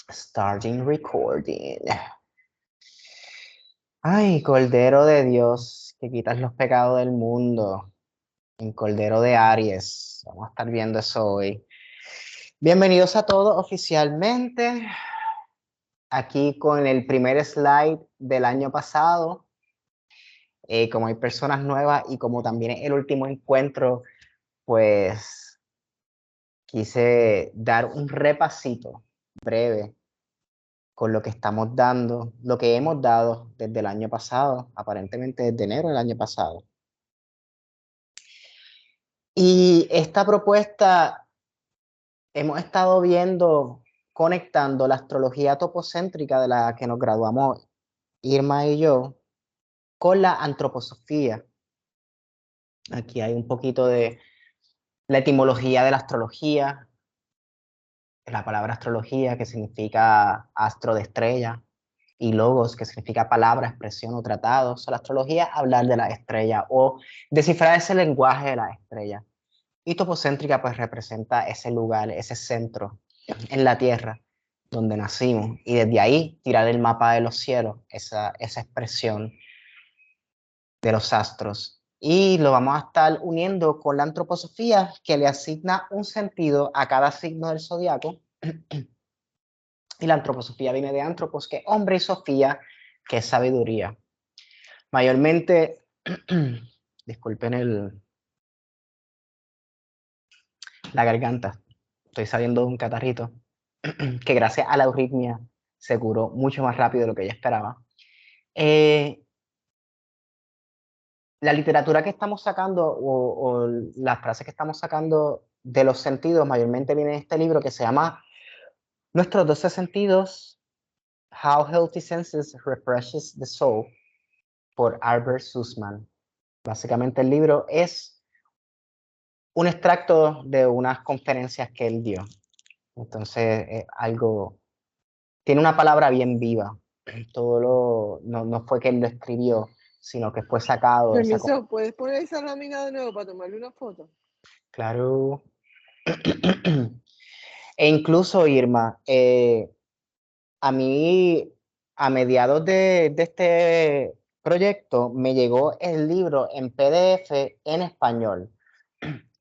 Starting recording. Ay, Cordero de Dios, que quitas los pecados del mundo. En Cordero de Aries. Vamos a estar viendo eso hoy. Bienvenidos a todos oficialmente. Aquí con el primer slide del año pasado. Como hay personas nuevas y como también es el último encuentro, pues quise dar un repasito breve con lo que estamos dando, lo que hemos dado desde el año pasado, aparentemente desde enero del año pasado. Y esta propuesta hemos estado viendo, conectando la astrología topocéntrica de la que nos graduamos Irma y yo, con la antroposofía. Aquí hay un poquito de la etimología de la astrología, la palabra astrología que significa astro de estrella, y logos, que significa palabra, expresión o tratado. O sea, la astrología es hablar de la estrella o descifrar ese lenguaje de la estrella. Y topocéntrica pues representa ese lugar, ese centro en la Tierra donde nacimos. Y desde ahí tirar el mapa de los cielos, esa expresión de los astros. Y lo vamos a estar uniendo con la antroposofía, que le asigna un sentido a cada signo del zodiaco. Y la antroposofía viene de antropos, que es hombre, y sofía, que es sabiduría. Mayormente, disculpen la garganta, estoy saliendo de un catarrito, que gracias a la euritmia se curó mucho más rápido de lo que yo esperaba. La literatura que estamos sacando o las frases que estamos sacando de los sentidos mayormente viene de este libro que se llama Nuestros 12 sentidos, How Healthy Senses Refreshes the Soul, por Albert Sussman. Básicamente el libro es un extracto de unas conferencias que él dio. Entonces, tiene una palabra bien viva. No fue que él lo escribió, sino que fue sacado de esa. Permiso, ¿puedes poner esa lámina de nuevo para tomarle una foto? Claro. E incluso, Irma, a mí, a mediados de este proyecto, me llegó el libro en PDF en español,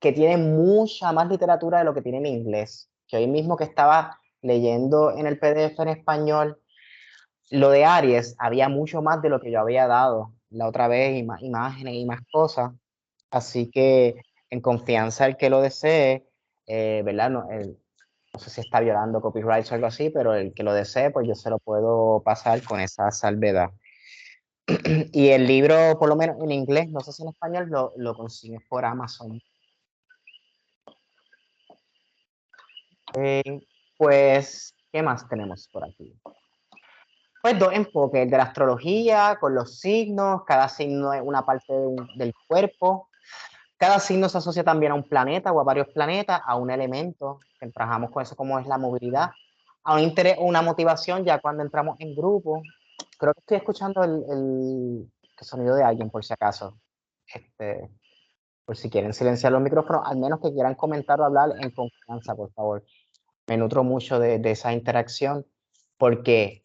que tiene mucha más literatura de lo que tiene en inglés. Que hoy mismo que estaba leyendo en el PDF en español, lo de Aries, había mucho más de lo que yo había dado la otra vez, y más imágenes y más cosas. Así que en confianza el que lo desee, ¿verdad? No sé si está violando copyrights o algo así, pero el que lo desee, pues yo se lo puedo pasar con esa salvedad. Y el libro, por lo menos en inglés, no sé si en español, lo consigues por Amazon. Pues, ¿qué más tenemos por aquí? Pues dos enfoques, el de la astrología, con los signos, cada signo es una parte del cuerpo. Cada signo se asocia también a un planeta o a varios planetas, a un elemento, que trabajamos con eso como es la movilidad, a un interés o una motivación ya cuando entramos en grupo. Creo que estoy escuchando el sonido de alguien por si acaso. Por si quieren silenciar los micrófonos, al menos que quieran comentar o hablar en confianza, por favor. Me nutro mucho de esa interacción porque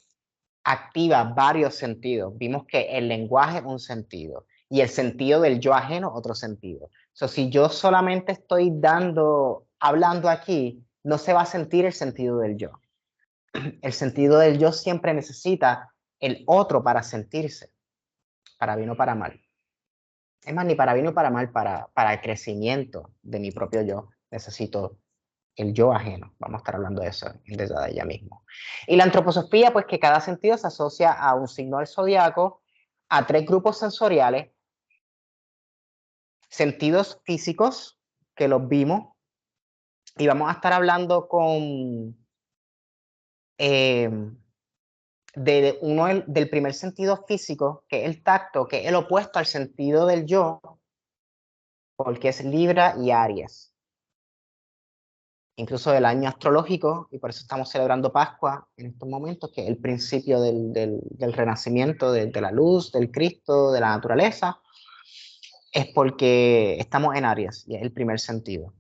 activa varios sentidos. Vimos que el lenguaje es un sentido y el sentido del yo ajeno otro sentido. Si yo solamente estoy hablando aquí, no se va a sentir el sentido del yo. El sentido del yo siempre necesita el otro para sentirse, para bien o para mal. Es más, ni para bien o para mal, para el crecimiento de mi propio yo, necesito el yo ajeno. Vamos a estar hablando de eso desde ella mismo. Y la antroposofía, pues que cada sentido se asocia a un signo del zodiaco, a 3 grupos sensoriales, sentidos físicos, que los vimos, y vamos a estar hablando del primer sentido físico, que es el tacto, que es el opuesto al sentido del yo, porque es Libra y Aries. Incluso del año astrológico, y por eso estamos celebrando Pascua en estos momentos, que es el principio del renacimiento, de la luz, del Cristo, de la naturaleza, es porque estamos en Aries, y es el primer sentido.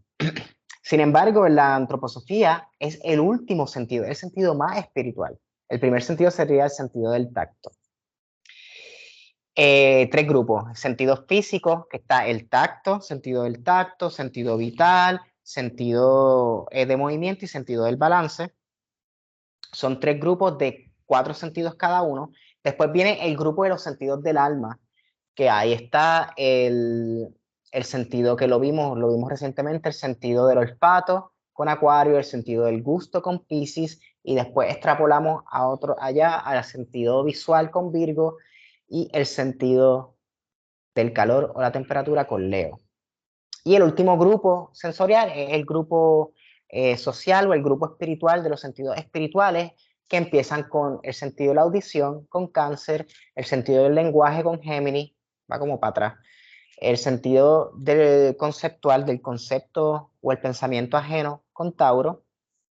Sin embargo, en la antroposofía es el último sentido, el sentido más espiritual. El primer sentido sería el sentido del tacto. Tres grupos: sentidos físicos, que está el tacto, sentido del tacto, sentido vital, sentido de movimiento y sentido del balance. Son tres grupos de 4 sentidos cada uno. Después viene el grupo de los sentidos del alma, que ahí está el sentido que lo vimos recientemente, el sentido del olfato con Acuario, el sentido del gusto con Piscis, y después extrapolamos a otro allá al sentido visual con Virgo y el sentido del calor o la temperatura con Leo. Y el último grupo sensorial es el grupo social o el grupo espiritual de los sentidos espirituales, que empiezan con el sentido de la audición con Cáncer, el sentido del lenguaje con Géminis, va como para atrás, el sentido conceptual del concepto o el pensamiento ajeno con Tauro,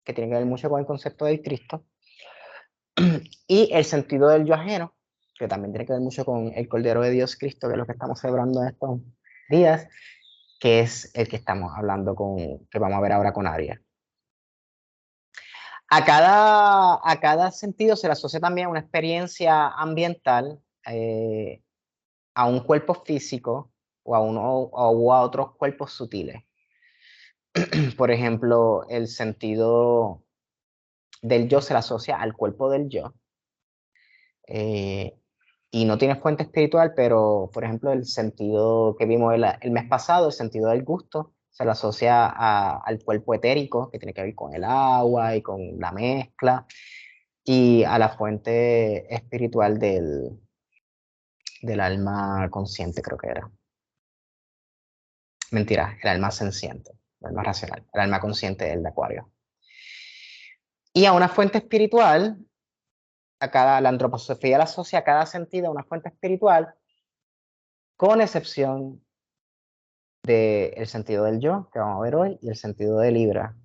que tiene que ver mucho con el concepto del Cristo, y el sentido del yo ajeno, que también tiene que ver mucho con el Cordero de Dios Cristo, que es lo que estamos celebrando en estos días, que es el que estamos hablando que vamos a ver ahora con Aries. A cada sentido se le asocia también una experiencia ambiental, a un cuerpo físico o a otros cuerpos sutiles. Por ejemplo, el sentido del yo se le asocia al cuerpo del yo. Y no tiene fuente espiritual, pero por ejemplo el sentido que vimos el mes pasado, el sentido del gusto, se lo asocia al cuerpo etérico, que tiene que ver con el agua y con la mezcla, y a la fuente espiritual del alma consciente, creo que era. Mentira, el alma senciente, el alma racional, el alma consciente del de Acuario. Y a una fuente espiritual, la antroposofía la asocia a cada sentido a una fuente espiritual, con excepción del sentido del yo, que vamos a ver hoy, y el sentido de Libra,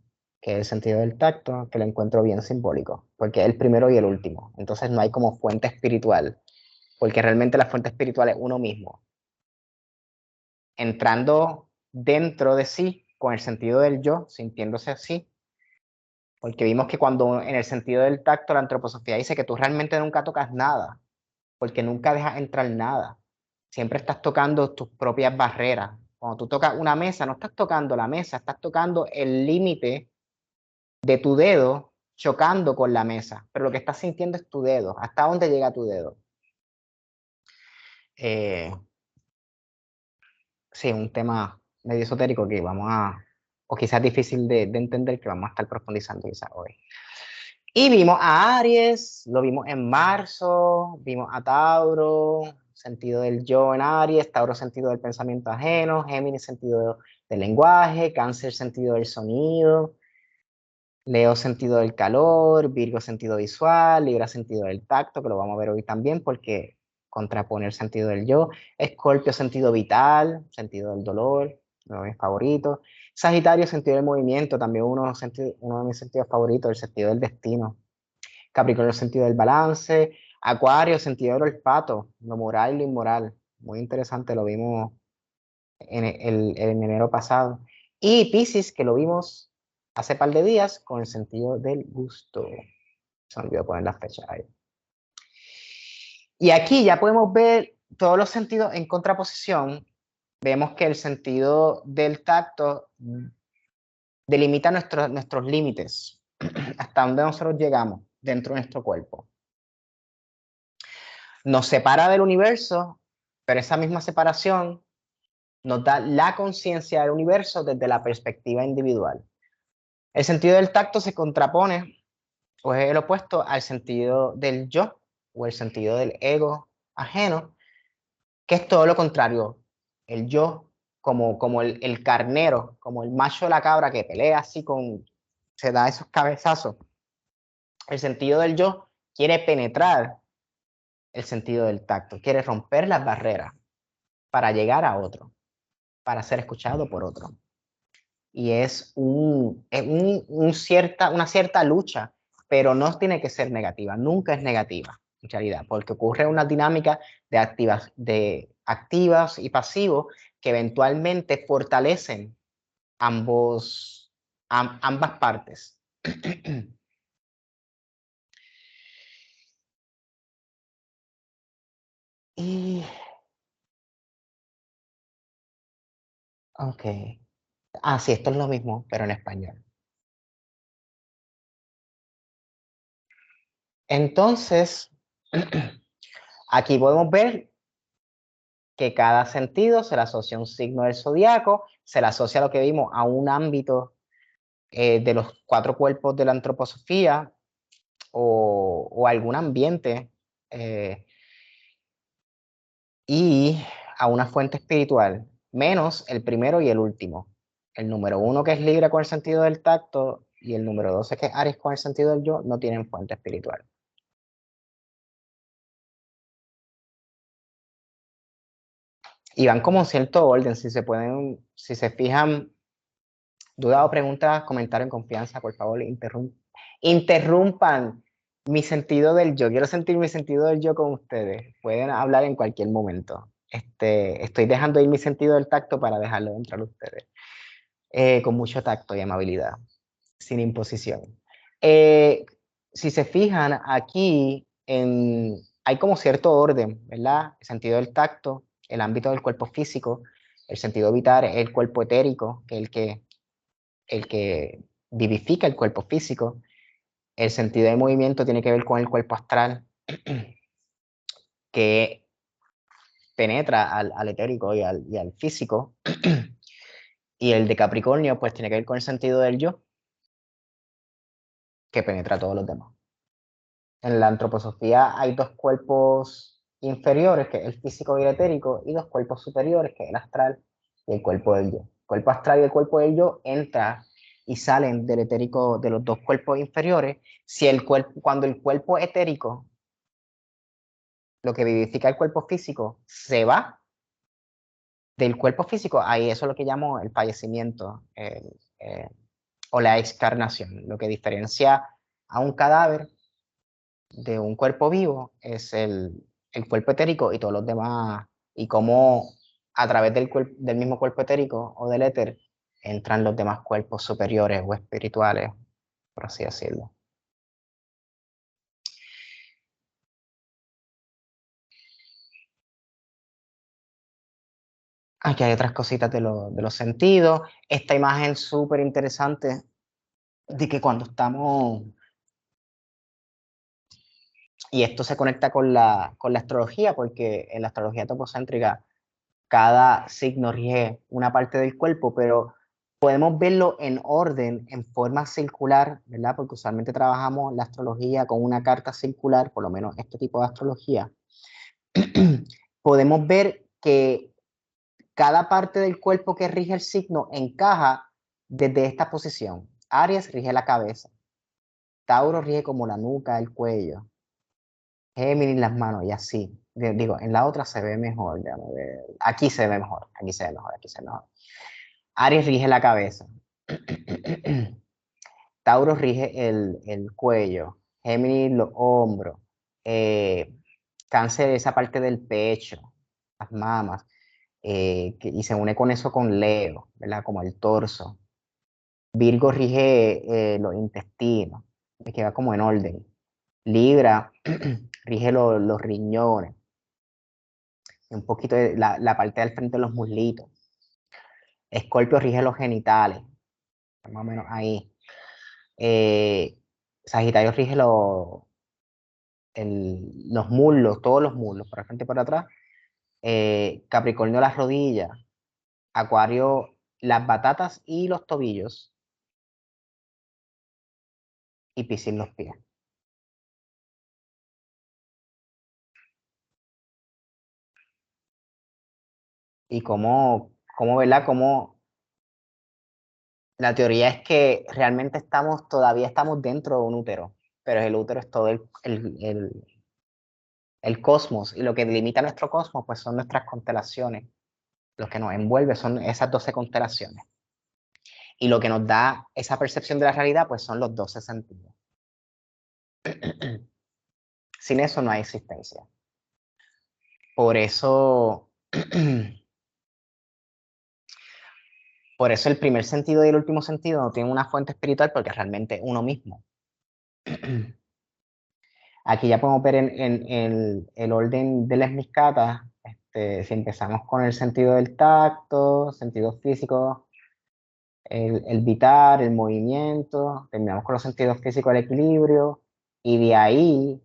que es el sentido del tacto, que lo encuentro bien simbólico, porque es el primero y el último. Entonces no hay como fuente espiritual, porque realmente la fuente espiritual es uno mismo, entrando dentro de sí con el sentido del yo, sintiéndose así, porque vimos que cuando en el sentido del tacto la antroposofía dice que tú realmente nunca tocas nada, porque nunca dejas entrar nada. Siempre estás tocando tus propias barreras. Cuando tú tocas una mesa, no estás tocando la mesa, estás tocando el límite de tu dedo chocando con la mesa, pero lo que estás sintiendo es tu dedo, hasta dónde llega tu dedo. Sí, un tema medio esotérico que vamos o quizás difícil de entender, que vamos a estar profundizando quizás hoy. Y vimos a Aries, lo vimos en marzo, vimos a Tauro, sentido del yo en Aries, Tauro sentido del pensamiento ajeno, Géminis sentido del lenguaje, Cáncer sentido del sonido, Leo sentido del calor, Virgo sentido visual, Libra sentido del tacto, que lo vamos a ver hoy también porque contrapone el sentido del yo, Escorpio sentido vital, sentido del dolor, uno de mis favoritos, Sagitario sentido del movimiento, también uno de mis sentidos favoritos, el sentido del destino, Capricornio sentido del balance, Acuario sentido del olfato, lo moral y lo inmoral, muy interesante, lo vimos en enero pasado, y Piscis, que lo vimos hace par de días con el sentido del gusto. Se me olvidó poner la fecha ahí. Y aquí ya podemos ver todos los sentidos en contraposición. Vemos que el sentido del tacto delimita nuestros límites, hasta donde nosotros llegamos dentro de nuestro cuerpo. Nos separa del universo, pero esa misma separación nos da la conciencia del universo desde la perspectiva individual. El sentido del tacto se contrapone, o es el opuesto al sentido del yo, o el sentido del ego ajeno, que es todo lo contrario. El yo, como el carnero, como el macho de la cabra que pelea así se da esos cabezazos. El sentido del yo quiere penetrar el sentido del tacto, quiere romper las barreras para llegar a otro, para ser escuchado por otro. Y es una cierta lucha, pero no tiene que ser negativa, nunca es negativa en realidad, porque ocurre una dinámica de activas y pasivos que eventualmente fortalecen ambos ambas partes. Y, ok. Ah, sí, esto es lo mismo, pero en español. Entonces, aquí podemos ver que cada sentido se le asocia a un signo del zodiaco, se le asocia a lo que vimos a un ámbito de los 4 cuerpos de la antroposofía o algún ambiente y a una fuente espiritual, menos el primero y el último. El número 1, que es Libra con el sentido del tacto, y el número 12, que es Aries con el sentido del yo, no tienen fuente espiritual. Y van como en cierto orden, si se fijan, dudas o preguntas, comentario en confianza, por favor, interrumpan mi sentido del yo. Quiero sentir mi sentido del yo con ustedes. Pueden hablar en cualquier momento. Estoy dejando ir mi sentido del tacto para dejarlo entrar ustedes. Con mucho tacto y amabilidad, sin imposición. Si se fijan, aquí hay como cierto orden, ¿verdad? El sentido del tacto, el ámbito del cuerpo físico, el sentido vital, el cuerpo etérico, que es el que vivifica el cuerpo físico. El sentido de movimiento tiene que ver con el cuerpo astral, que penetra al etérico y al físico. Y el de Capricornio, pues tiene que ver con el sentido del yo, que penetra a todos los demás. En la antroposofía hay 2 cuerpos inferiores, que es el físico y el etérico, y 2 cuerpos superiores, que es el astral y el cuerpo del yo. El cuerpo astral y el cuerpo del yo entran y salen del etérico de los 2 cuerpos inferiores. Cuando el cuerpo etérico, lo que vivifica el cuerpo físico, se va del cuerpo físico, ahí eso es lo que llamo el fallecimiento o la excarnación. Lo que diferencia a un cadáver de un cuerpo vivo es el cuerpo etérico y todos los demás, y cómo a través del mismo cuerpo etérico o del éter entran los demás cuerpos superiores o espirituales, por así decirlo. Aquí hay otras cositas de los sentidos. Esta imagen súper interesante de que cuando estamos, y esto se conecta con la astrología, porque en la astrología topocéntrica cada signo rige una parte del cuerpo, pero podemos verlo en orden, en forma circular, ¿verdad? Porque usualmente trabajamos la astrología con una carta circular, por lo menos este tipo de astrología. Podemos ver que cada parte del cuerpo que rige el signo encaja desde esta posición. Aries rige la cabeza, Tauro rige como la nuca, el cuello, Géminis las manos y así. Digo, en la otra se ve mejor, aquí se ve mejor, aquí se ve mejor, aquí se ve mejor. Aries rige la cabeza. Tauro rige el cuello. Géminis los hombros. Cáncer esa parte del pecho, las mamas. Y se une con eso con Leo, ¿verdad? Como el torso. Virgo rige los intestinos. Me queda como en orden. Libra rige los riñones. Un poquito de la parte del frente de los muslitos. Escorpio rige los genitales. Más o menos ahí. Sagitario rige los muslos, todos los muslos, para frente y para atrás. Capricornio las rodillas. Acuario las batatas y los tobillos. Y Piscis los pies. Y ¿verdad? Como la teoría es que realmente todavía estamos dentro de un útero, pero el útero es todo el cosmos, y lo que delimita nuestro cosmos pues son nuestras constelaciones. Lo que nos envuelve son esas 12 constelaciones. Y lo que nos da esa percepción de la realidad pues son los 12 sentidos. Sin eso no hay existencia. Por eso Por eso el primer sentido y el último sentido no tienen una fuente espiritual porque es realmente uno mismo. Aquí ya podemos ver en el orden de las miscatas, si empezamos con el sentido del tacto, sentidos físicos, el vital, el movimiento, terminamos con los sentidos físicos, el equilibrio, y de ahí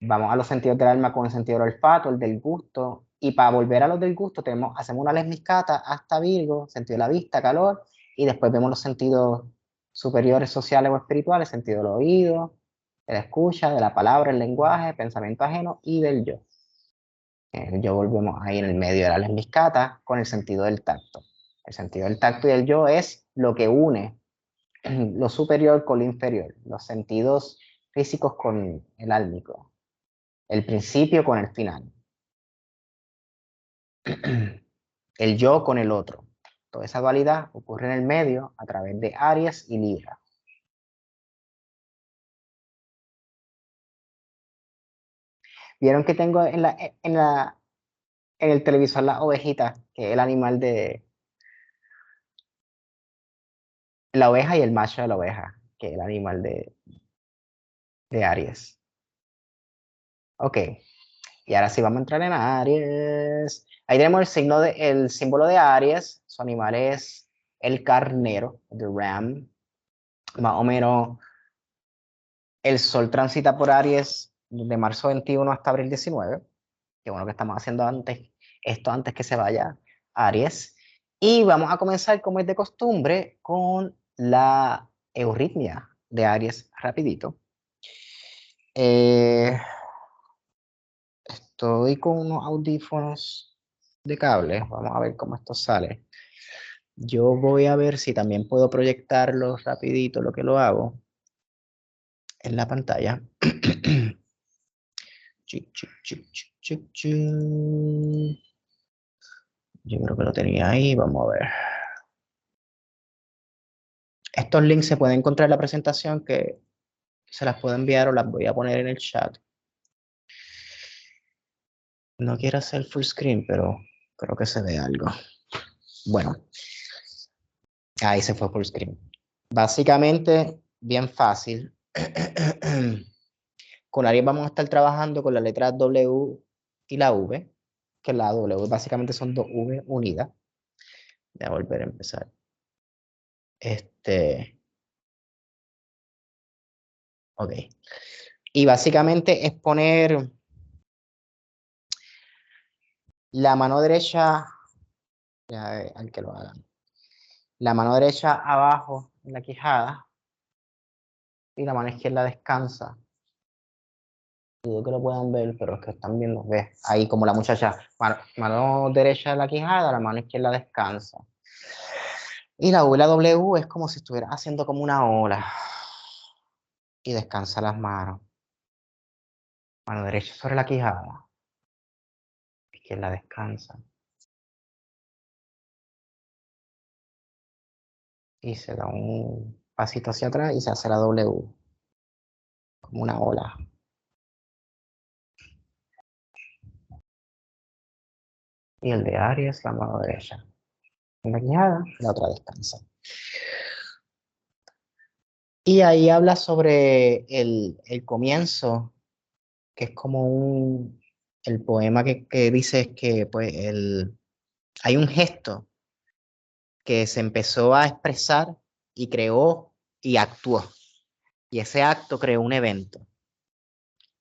vamos a los sentidos del alma con el sentido del olfato, el del gusto, y para volver a los del gusto hacemos una lesmiscata hasta Virgo, sentido de la vista, calor, y después vemos los sentidos superiores, sociales o espirituales, sentido del oído, de la escucha, de la palabra, el lenguaje, pensamiento ajeno y del yo. El yo volvemos ahí en el medio de la lesmiscata con el sentido del tacto. El sentido del tacto y el yo es lo que une lo superior con lo inferior, los sentidos físicos con el álmico, el principio con el final, el yo con el otro. Toda esa dualidad ocurre en el medio a través de Aries y Libra. ¿Vieron que tengo en el televisor la ovejita, que es el animal de la oveja y el macho de la oveja, que es el animal de Aries? Ok, y ahora sí vamos a entrar en Aries. Ahí tenemos el símbolo de Aries, su animal es el carnero, the ram. Más o menos el sol transita por Aries de marzo 21 hasta abril 19. Qué bueno que estamos haciendo esto antes que se vaya Aries. Y vamos a comenzar, como es de costumbre, con la euritmia de Aries, rapidito. Estoy con unos audífonos de cable. Vamos a ver cómo esto sale. Yo voy a ver si también puedo proyectarlo rapidito, lo que lo hago en la pantalla. Yo creo que lo tenía ahí, vamos a ver. Estos links se pueden encontrar en la presentación, que se las puedo enviar o las voy a poner en el chat. No quiero hacer full screen, pero creo que se ve algo. Bueno, ahí se fue full screen. Básicamente, bien fácil. Con Aries vamos a estar trabajando con la letra W y la V, que la W básicamente son dos V unidas. Voy a volver a empezar. Ok. Y básicamente es poner la mano derecha, ya, al que lo hagan, la mano derecha abajo en la quijada y la mano izquierda descansa. Dudo que lo puedan ver, pero es que están viendo, ve, ahí como la muchacha, mano derecha en la quijada, la mano izquierda descansa. Y la U y la W es como si estuviera haciendo como una ola. Y descansa las manos. Mano derecha sobre la quijada. Izquierda descansa. Y se da un pasito hacia atrás y se hace la W. Como una ola. Y el de Aries, la mano derecha en la quijada, la otra descansa. Y ahí habla sobre el comienzo, que es como el poema que dice que pues hay un gesto que se empezó a expresar y creó y actuó. Y ese acto creó un evento.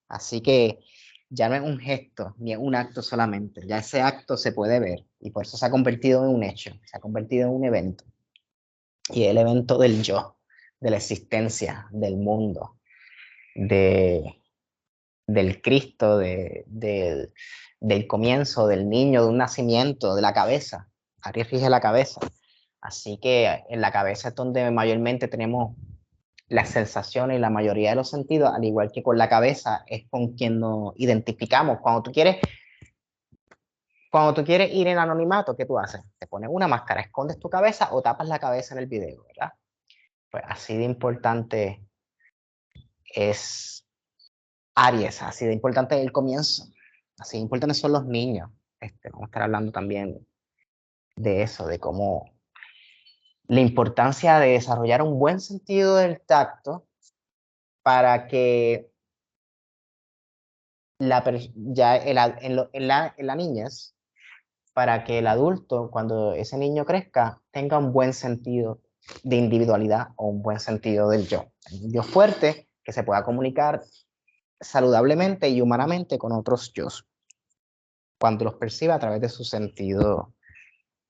Así que ya no es un gesto, ni es un acto solamente. Ya ese acto se puede ver y por eso se ha convertido en un hecho, se ha convertido en un evento. Y el evento del yo, de la existencia, del mundo, del Cristo, del comienzo, del niño, de un nacimiento, de la cabeza. Aries rige la cabeza. Así que en la cabeza es donde mayormente tenemos las sensaciones y la mayoría de los sentidos, al igual que con la cabeza, es con quien nos identificamos. Cuando tú quieres ir en anonimato, ¿qué tú haces? Te pones una máscara, escondes tu cabeza o tapas la cabeza en el video, ¿verdad? Pues así de importante es Aries, así de importante es el comienzo, así de importantes son los niños. Vamos a estar hablando también de eso, de cómo la importancia de desarrollar un buen sentido del tacto para que ya en la niñez, para que el adulto, cuando ese niño crezca, tenga un buen sentido de individualidad o un buen sentido del yo. Un yo fuerte que se pueda comunicar saludablemente y humanamente con otros yo, cuando los perciba a través de su sentido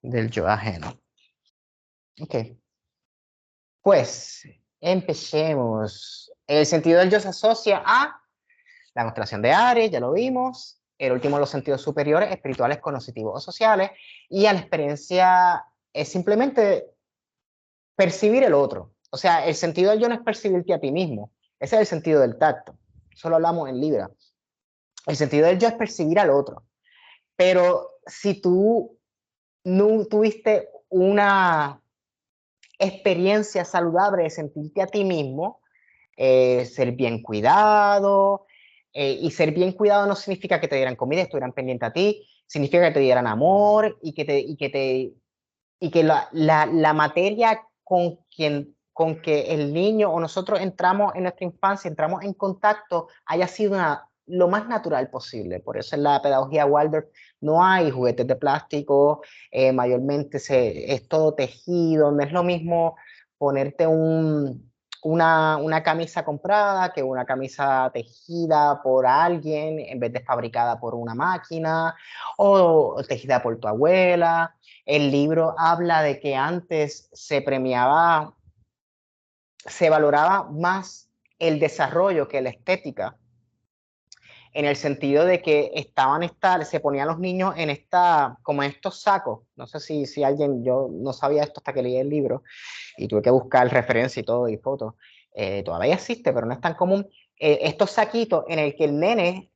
del yo ajeno. Ok. Pues empecemos. El sentido del yo se asocia a la constelación de Aries, ya lo vimos. El último, los sentidos superiores, espirituales, cognitivos o sociales. Y a la experiencia es simplemente percibir el otro. O sea, el sentido del yo no es percibirte a ti mismo. Ese es el sentido del tacto. Eso lo hablamos en Libra. El sentido del yo es percibir al otro. Pero si tú no tuviste una experiencia saludable de sentirte a ti mismo, ser bien cuidado, y ser bien cuidado no significa que te dieran comida, estuvieran pendientes a ti, significa que te dieran amor y que la materia con que el niño o nosotros entramos en nuestra infancia, entramos en contacto, haya sido lo más natural posible. Por eso en la pedagogía Waldorf no hay juguetes de plástico, mayormente es todo tejido, no es lo mismo ponerte una camisa comprada que una camisa tejida por alguien en vez de fabricada por una máquina o tejida por tu abuela. El libro habla de que antes se premiaba, se valoraba más el desarrollo que la estética, en el sentido de que se ponían los niños como en estos sacos. No sé si alguien, yo no sabía esto hasta que leí el libro y tuve que buscar referencia y todo y fotos. Todavía existe, pero no es tan común. Estos saquitos en el que el nene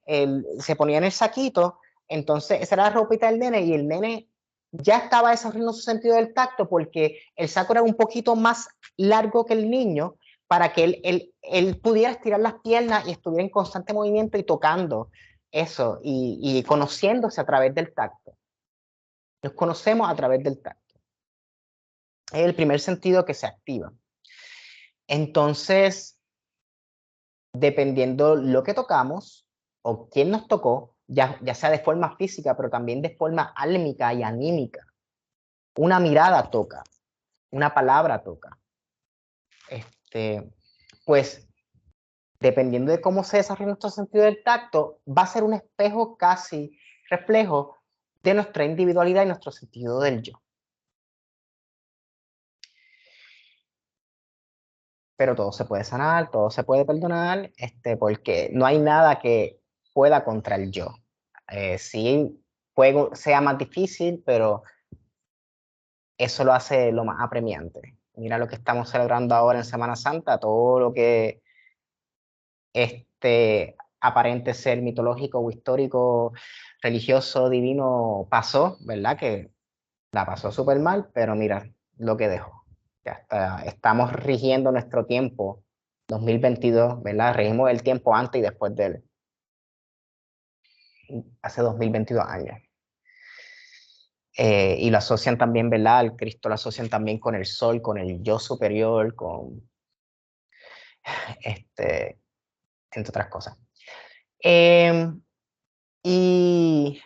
se ponía en el saquito, entonces esa era la ropita del nene y el nene ya estaba desarrollando su sentido del tacto porque el saco era un poquito más largo que el niño para que él pudiera estirar las piernas y estuviera en constante movimiento y tocando eso y conociéndose a través del tacto. Nos conocemos a través del tacto. Es el primer sentido que se activa. Entonces, dependiendo lo que tocamos o quién nos tocó, ya sea de forma física, pero también de forma álmica y anímica. Una mirada toca, una palabra toca. Pues, dependiendo de cómo se desarrolla nuestro sentido del tacto, va a ser un espejo casi reflejo de nuestra individualidad y nuestro sentido del yo. Pero todo se puede sanar, todo se puede perdonar, porque no hay nada que pueda contra el yo. Sí, sea más difícil, pero eso lo hace lo más apremiante. Mira lo que estamos celebrando ahora en Semana Santa, todo lo que aparente ser mitológico o histórico, religioso, divino, pasó, ¿verdad? Que la pasó súper mal, pero mira lo que dejó. Estamos rigiendo nuestro tiempo 2022, ¿verdad? Regimos el tiempo antes y después de él. Hace 2022 años. Y lo asocian también, ¿verdad? Al Cristo lo asocian también con el sol, con el yo superior, con entre otras cosas. Y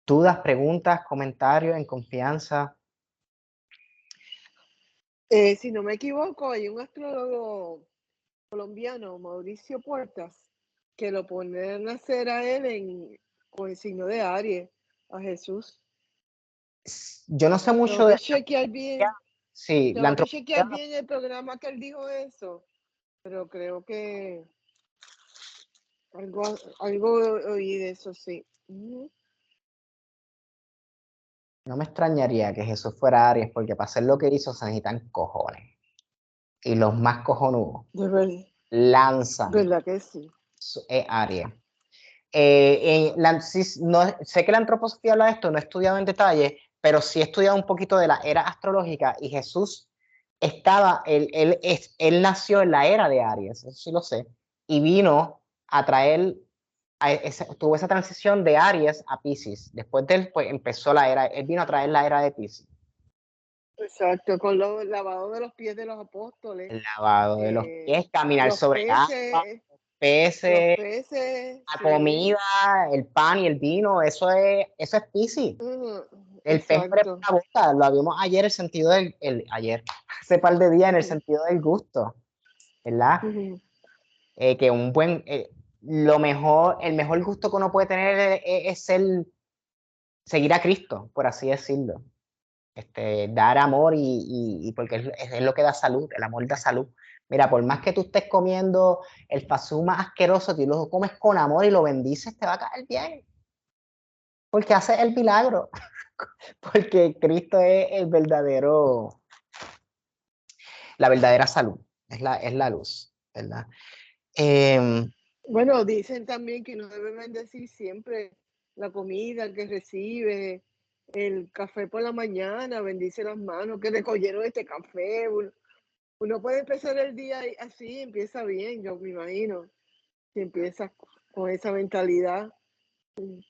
dudas, preguntas, comentarios en confianza. Si no me equivoco, hay un astrólogo colombiano, Mauricio Puertas, que lo pone a nacer a él con el signo de Aries, a Jesús. Yo no sé mucho Tengo que de... chequear bien. Sí, Tengo que chequear bien el programa que él dijo eso, pero creo que algo oí de eso, sí. No me extrañaría que Jesús fuera Aries, porque para hacer lo que hizo se necesitan cojones. Y los más cojonudos De verdad. lanzan. ¿Verdad que sí? Aries. No, sé que la antroposofía habla de esto, no he estudiado en detalle, pero sí he estudiado un poquito de la era astrológica y Jesús él nació en la era de Aries, eso sí lo sé, y vino a traer tuvo esa transición de Aries a Piscis. Después de él, pues empezó la era, él vino a traer la era de Piscis. Exacto, con los lavados de los pies de los apóstoles, El lavado de los pies, caminar los sobre agua, los peces, peces, la sí. comida, el pan y el vino, eso es Piscis. Ujú, El pez prepara exacto. la boca, lo vimos ayer, el sentido ayer, hace par de días en el Ujú, sentido del gusto, ¿verdad? ujú. Que un buen, el mejor gusto que uno puede tener es seguir a Cristo, por así decirlo. Dar amor y porque es lo que da salud, el amor da salud. Mira, por más que tú estés comiendo el fast más asqueroso, tú lo comes con amor y lo bendices, te va a caer bien. Porque hace el milagro. Porque Cristo es la verdadera salud, es la luz, ¿verdad? Eh, Bueno, dicen también que uno debe bendecir siempre la comida que recibe, el café por la mañana, bendice las manos que recogieron este café. Uno puede empezar el día así, empieza bien, yo me imagino, si empiezas con esa mentalidad de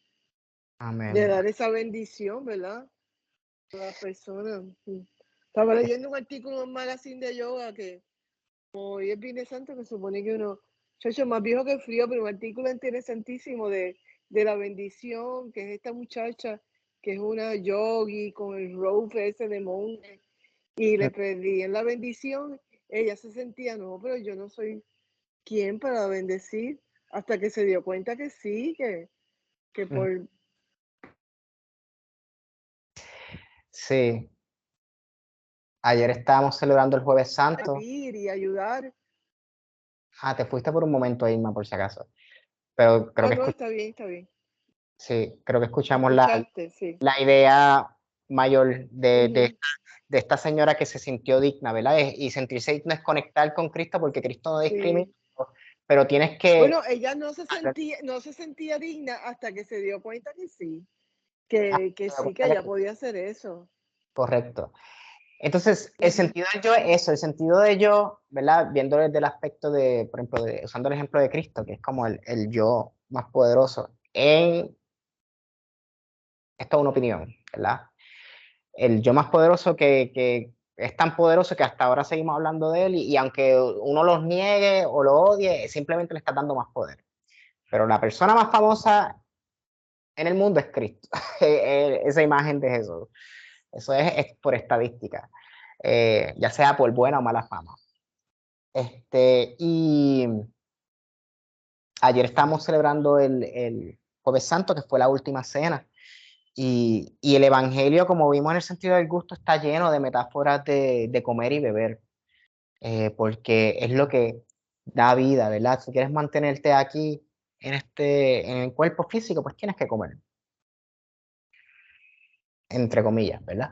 amén. dar esa bendición, ¿verdad? A las personas. Estaba leyendo un artículo en un magazine de yoga que hoy es Viernes Santo, que supone que uno, chacho, más viejo que frío, pero un artículo interesantísimo de la bendición, que es esta muchacha, que es una yogi con el robe ese de monje, y le pedían la bendición, ella se sentía, no, pero yo no soy quien para bendecir, hasta que se dio cuenta que sí, que por Sí, ayer estábamos celebrando el Jueves Santo. servir y ayudar. Ah, te fuiste por un momento, Irma, por si acaso. Pero Ah, no, está bien, está bien. sí, creo que Me escuchamos escuchaste, sí. la idea mayor Ujú. de esta señora que se sintió digna, ¿verdad? Y sentirse digna es conectar con Cristo porque Cristo no discrimina, Sí. pero tienes que... Bueno, ella no se sentía digna hasta que se dio cuenta que sí, que sí, que ella podía hacer eso. Correcto. Entonces, el Ujú. sentido del yo es eso, el sentido de yo, ¿verdad? Viendo desde el aspecto de, por ejemplo, usando el ejemplo de Cristo, que es como el yo más poderoso, esto es una opinión, ¿verdad? El yo más poderoso que es tan poderoso que hasta ahora seguimos hablando de él y aunque uno los niegue o lo odie, simplemente le está dando más poder. Pero la persona más famosa en el mundo es Cristo, esa imagen de Jesús. Eso es por estadística, ya sea por buena o mala fama. Y ayer estábamos celebrando el Jueves Santo, que fue la última cena. Y el Evangelio, como vimos en el sentido del gusto, está lleno de metáforas de comer y beber, porque es lo que da vida, ¿verdad? Si quieres mantenerte aquí en el cuerpo físico, pues tienes que comer, entre comillas, ¿verdad?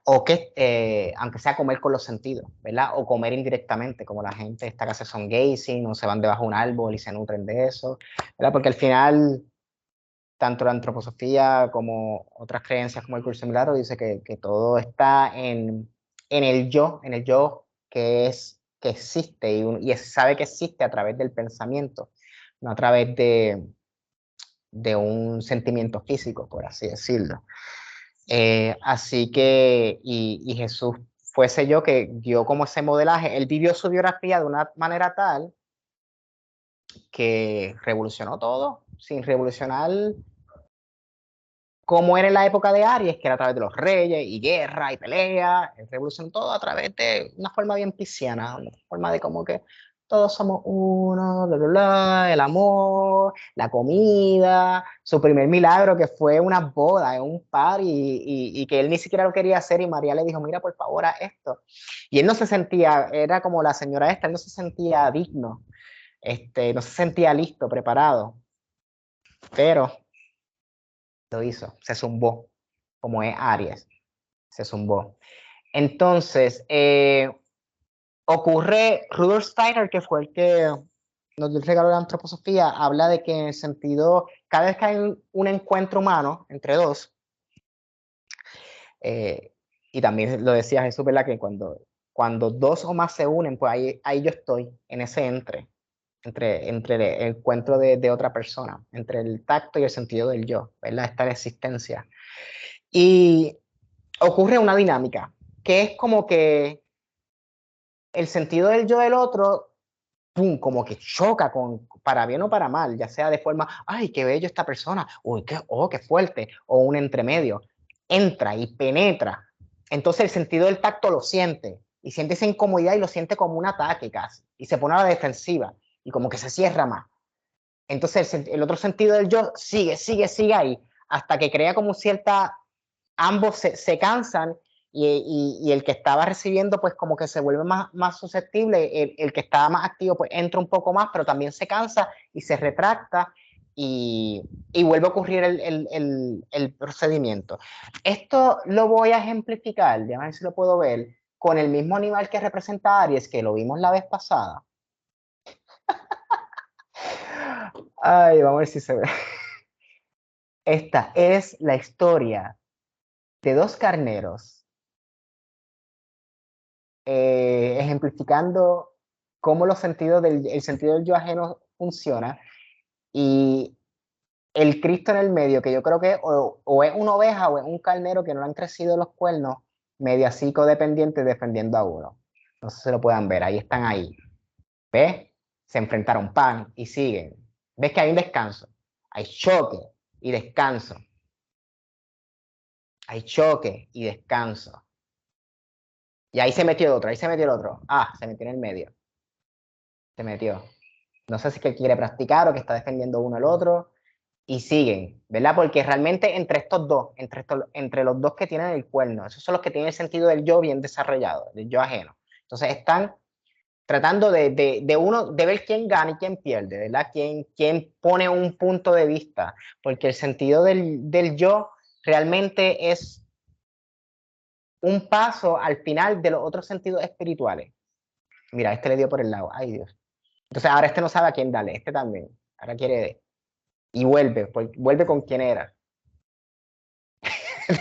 O que, aunque sea comer con los sentidos, ¿verdad? O comer indirectamente, como la gente esta que hace son gazing, o se van debajo de un árbol y se nutren de eso, ¿verdad? Porque al final tanto la antroposofía como otras creencias como el curso de milagro dice que todo está en el yo que existe y sabe que existe a través del pensamiento, no a través de un sentimiento físico, por así decirlo. Así que, y Jesús fuese yo que dio como ese modelaje, él vivió su biografía de una manera tal que revolucionó todo, sin revolucionar como era en la época de Aries, que era a través de los reyes y guerra y pelea, revolucionó todo a través de una forma bien pisciana, una forma de como que todos somos uno, bla, bla, bla, el amor, la comida, su primer milagro que fue una boda en un par y que él ni siquiera lo quería hacer y María le dijo, mira por favor a esto. Y él no se sentía, era como la señora esta, él no se sentía digno, no se sentía listo, preparado, pero lo hizo, se zumbó, como es Aries, se zumbó. Entonces, ocurre, Rudolf Steiner, que fue el que nos dio el regalo de la antroposofía, habla de que en el sentido, cada vez que hay un encuentro humano entre dos, y también lo decía Jesús, ¿verdad? Que cuando dos o más se unen, pues ahí yo estoy, en ese entre. entre el encuentro de otra persona, entre el tacto y el sentido del yo, ¿verdad? Esta existencia. Y ocurre una dinámica, que es como que el sentido del yo del otro, pum, como que choca para bien o para mal, ya sea de forma, ay, qué bello esta persona, uy, qué fuerte, o un entremedio, entra y penetra. Entonces el sentido del tacto lo siente, y siente esa incomodidad y lo siente como un ataque casi, y se pone a la defensiva, y como que se cierra más. Entonces el otro sentido del yo sigue ahí, hasta que crea como cierta, ambos se cansan y el que estaba recibiendo pues como que se vuelve más susceptible, el que estaba más activo pues entra un poco más, pero también se cansa y se retracta y vuelve a ocurrir el procedimiento. Esto lo voy a ejemplificar, déjame ver si lo puedo ver, con el mismo animal que representa a Aries, que lo vimos la vez pasada. Ay, vamos a ver si se ve. Esta es la historia de dos carneros, ejemplificando cómo el sentido del yo ajeno funciona, y el Cristo en el medio, que yo creo que o es una oveja o es un carnero que no le han crecido los cuernos, medio así codependiente defendiendo a uno. No sé si lo puedan ver, ahí están ahí. ¿Ves? Se enfrentaron, pan, y siguen. ¿Ves que hay un descanso? Hay choque y descanso. Hay choque y descanso. Y ahí se metió el otro, ahí se metió el otro. Ah, se metió en el medio. Se metió. No sé si es que quiere practicar o que está defendiendo uno al otro. Y siguen, ¿verdad? Porque realmente entre estos dos, entre los dos que tienen el cuerno, esos son los que tienen el sentido del yo bien desarrollado, del yo ajeno. Entonces están tratando de ver quién gana y quién pierde, ¿verdad? Quién pone un punto de vista, porque el sentido del yo realmente es un paso al final de los otros sentidos espirituales. Mira, este le dio por el lado, ay Dios. Entonces ahora este no sabe a quién darle, este también, ahora quiere, y vuelve con quien era.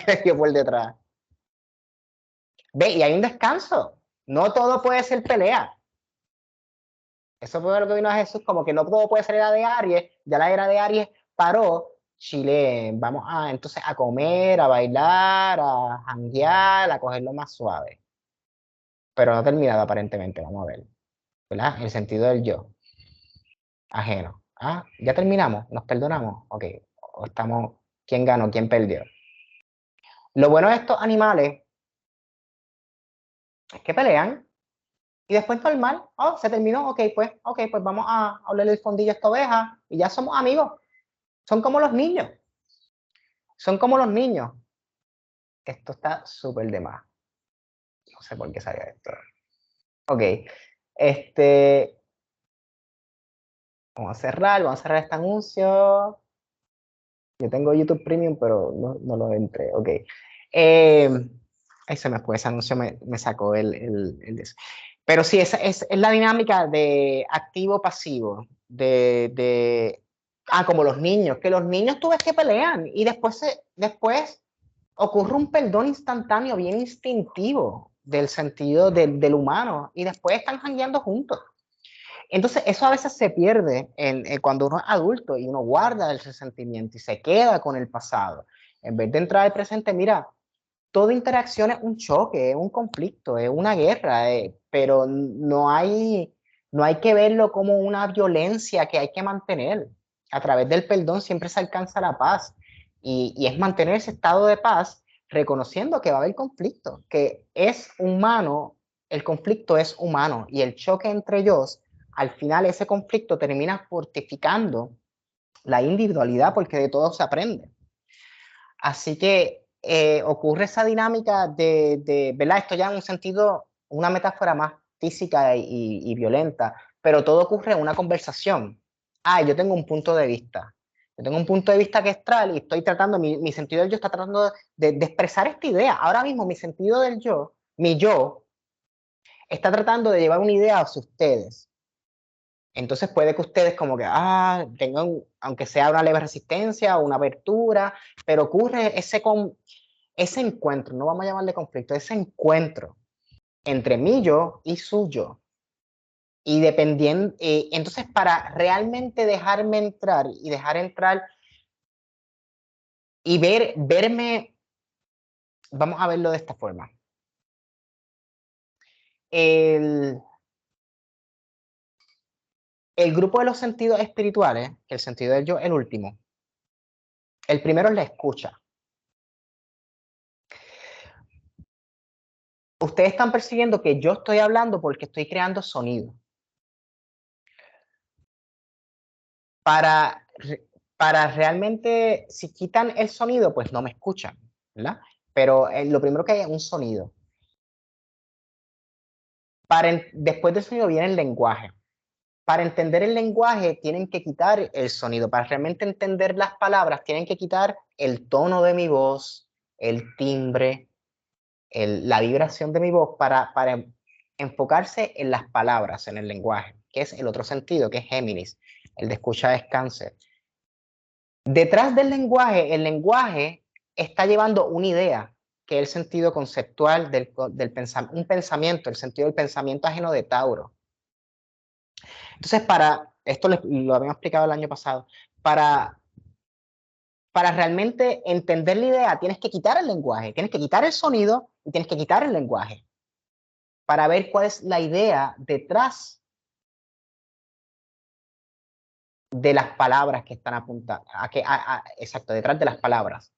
Le dio por detrás. Ve, y hay un descanso, no todo puede ser pelea. Eso fue lo que vino a Jesús, como que no todo puede ser era de Aries, ya la era de Aries paró, Chile, vamos entonces a comer, a bailar, a janguear, a cogerlo más suave. Pero no ha terminado aparentemente, vamos a ver, ¿verdad? El sentido del yo, ajeno. Ah, ya terminamos, nos perdonamos, ok, o estamos, ¿quién ganó, quién perdió? Lo bueno de estos animales es que pelean y después normal, oh, se terminó, ok, pues vamos a hablarle el fondillo a esta oveja y ya somos amigos. Son como los niños. Son como los niños. Esto está súper de más. No sé por qué salió esto. Ok. Vamos a cerrar este anuncio. Yo tengo YouTube Premium, pero no lo entré. Ok. Ahí se me fue, ese anuncio me sacó el de eso. Pero sí, es la dinámica de activo-pasivo. Como los niños, que los niños tú ves que pelean y después ocurre un perdón instantáneo, bien instintivo del sentido del humano, y después están jangueando juntos. Entonces, eso a veces se pierde cuando uno es adulto y uno guarda el resentimiento y se queda con el pasado. En vez de entrar al presente, mira, toda interacción es un choque, es un conflicto, es una guerra, pero no hay que verlo como una violencia que hay que mantener. A través del perdón siempre se alcanza la paz, y es mantener ese estado de paz reconociendo que va a haber conflicto, que es humano, el conflicto es humano, y el choque entre ellos, al final ese conflicto termina fortificando la individualidad, porque de todo se aprende. Así que ocurre esa dinámica ¿verdad? Esto ya en un sentido, una metáfora más física y violenta, pero todo ocurre en una conversación. Yo tengo un punto de vista. Yo tengo un punto de vista que es tal y estoy tratando, mi sentido del yo está tratando de expresar esta idea. Ahora mismo mi sentido del yo, mi yo, está tratando de llevar una idea hacia ustedes. Entonces puede que ustedes como que, tengan, aunque sea una leve resistencia o una apertura, pero ocurre ese encuentro, no vamos a llamarle conflicto, ese encuentro entre mi yo y su yo. Y dependiendo, entonces para realmente dejarme entrar y dejar entrar y verme, vamos a verlo de esta forma. El grupo de los sentidos espirituales, el sentido del yo, el último. El primero es la escucha. Ustedes están percibiendo que yo estoy hablando porque estoy creando sonido. Para realmente, si quitan el sonido, pues no me escuchan, ¿verdad? Pero lo primero que hay es un sonido. Después del sonido viene el lenguaje. Para entender el lenguaje tienen que quitar el sonido. Para realmente entender las palabras tienen que quitar el tono de mi voz, el timbre, la vibración de mi voz para enfocarse en las palabras, en el lenguaje, que es el otro sentido, que es Géminis. El de escucha es Cáncer. Detrás del lenguaje, el lenguaje está llevando una idea, que es el sentido conceptual del pensamiento, un pensamiento, el sentido del pensamiento ajeno de Tauro. Entonces, esto lo habíamos explicado el año pasado, para realmente entender la idea tienes que quitar el lenguaje, tienes que quitar el sonido y tienes que quitar el lenguaje para ver cuál es la idea detrás de las palabras que están apuntadas, exacto, detrás de las palabras.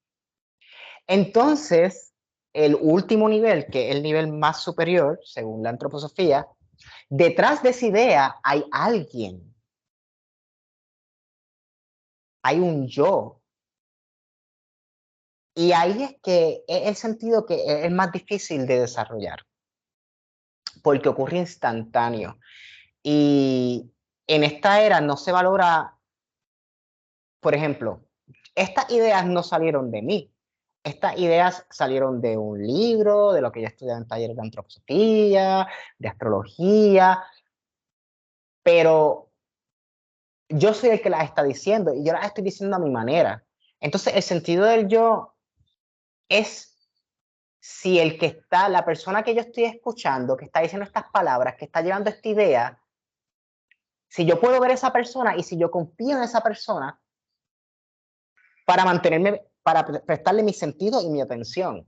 Entonces, el último nivel, que es el nivel más superior, según la antroposofía, detrás de esa idea hay alguien, hay un yo. Y ahí es que es el sentido que es más difícil de desarrollar, porque ocurre instantáneo. Y en esta era no se valora, por ejemplo, estas ideas no salieron de mí. Estas ideas salieron de un libro, de lo que yo estudié en talleres de antroposofía, de astrología, pero yo soy el que las está diciendo y yo las estoy diciendo a mi manera. Entonces, el sentido del yo es si el que está, la persona que yo estoy escuchando, que está diciendo estas palabras, que está llevando esta idea, si yo puedo ver a esa persona y si yo confío en esa persona para mantenerme, para prestarle mi sentido y mi atención.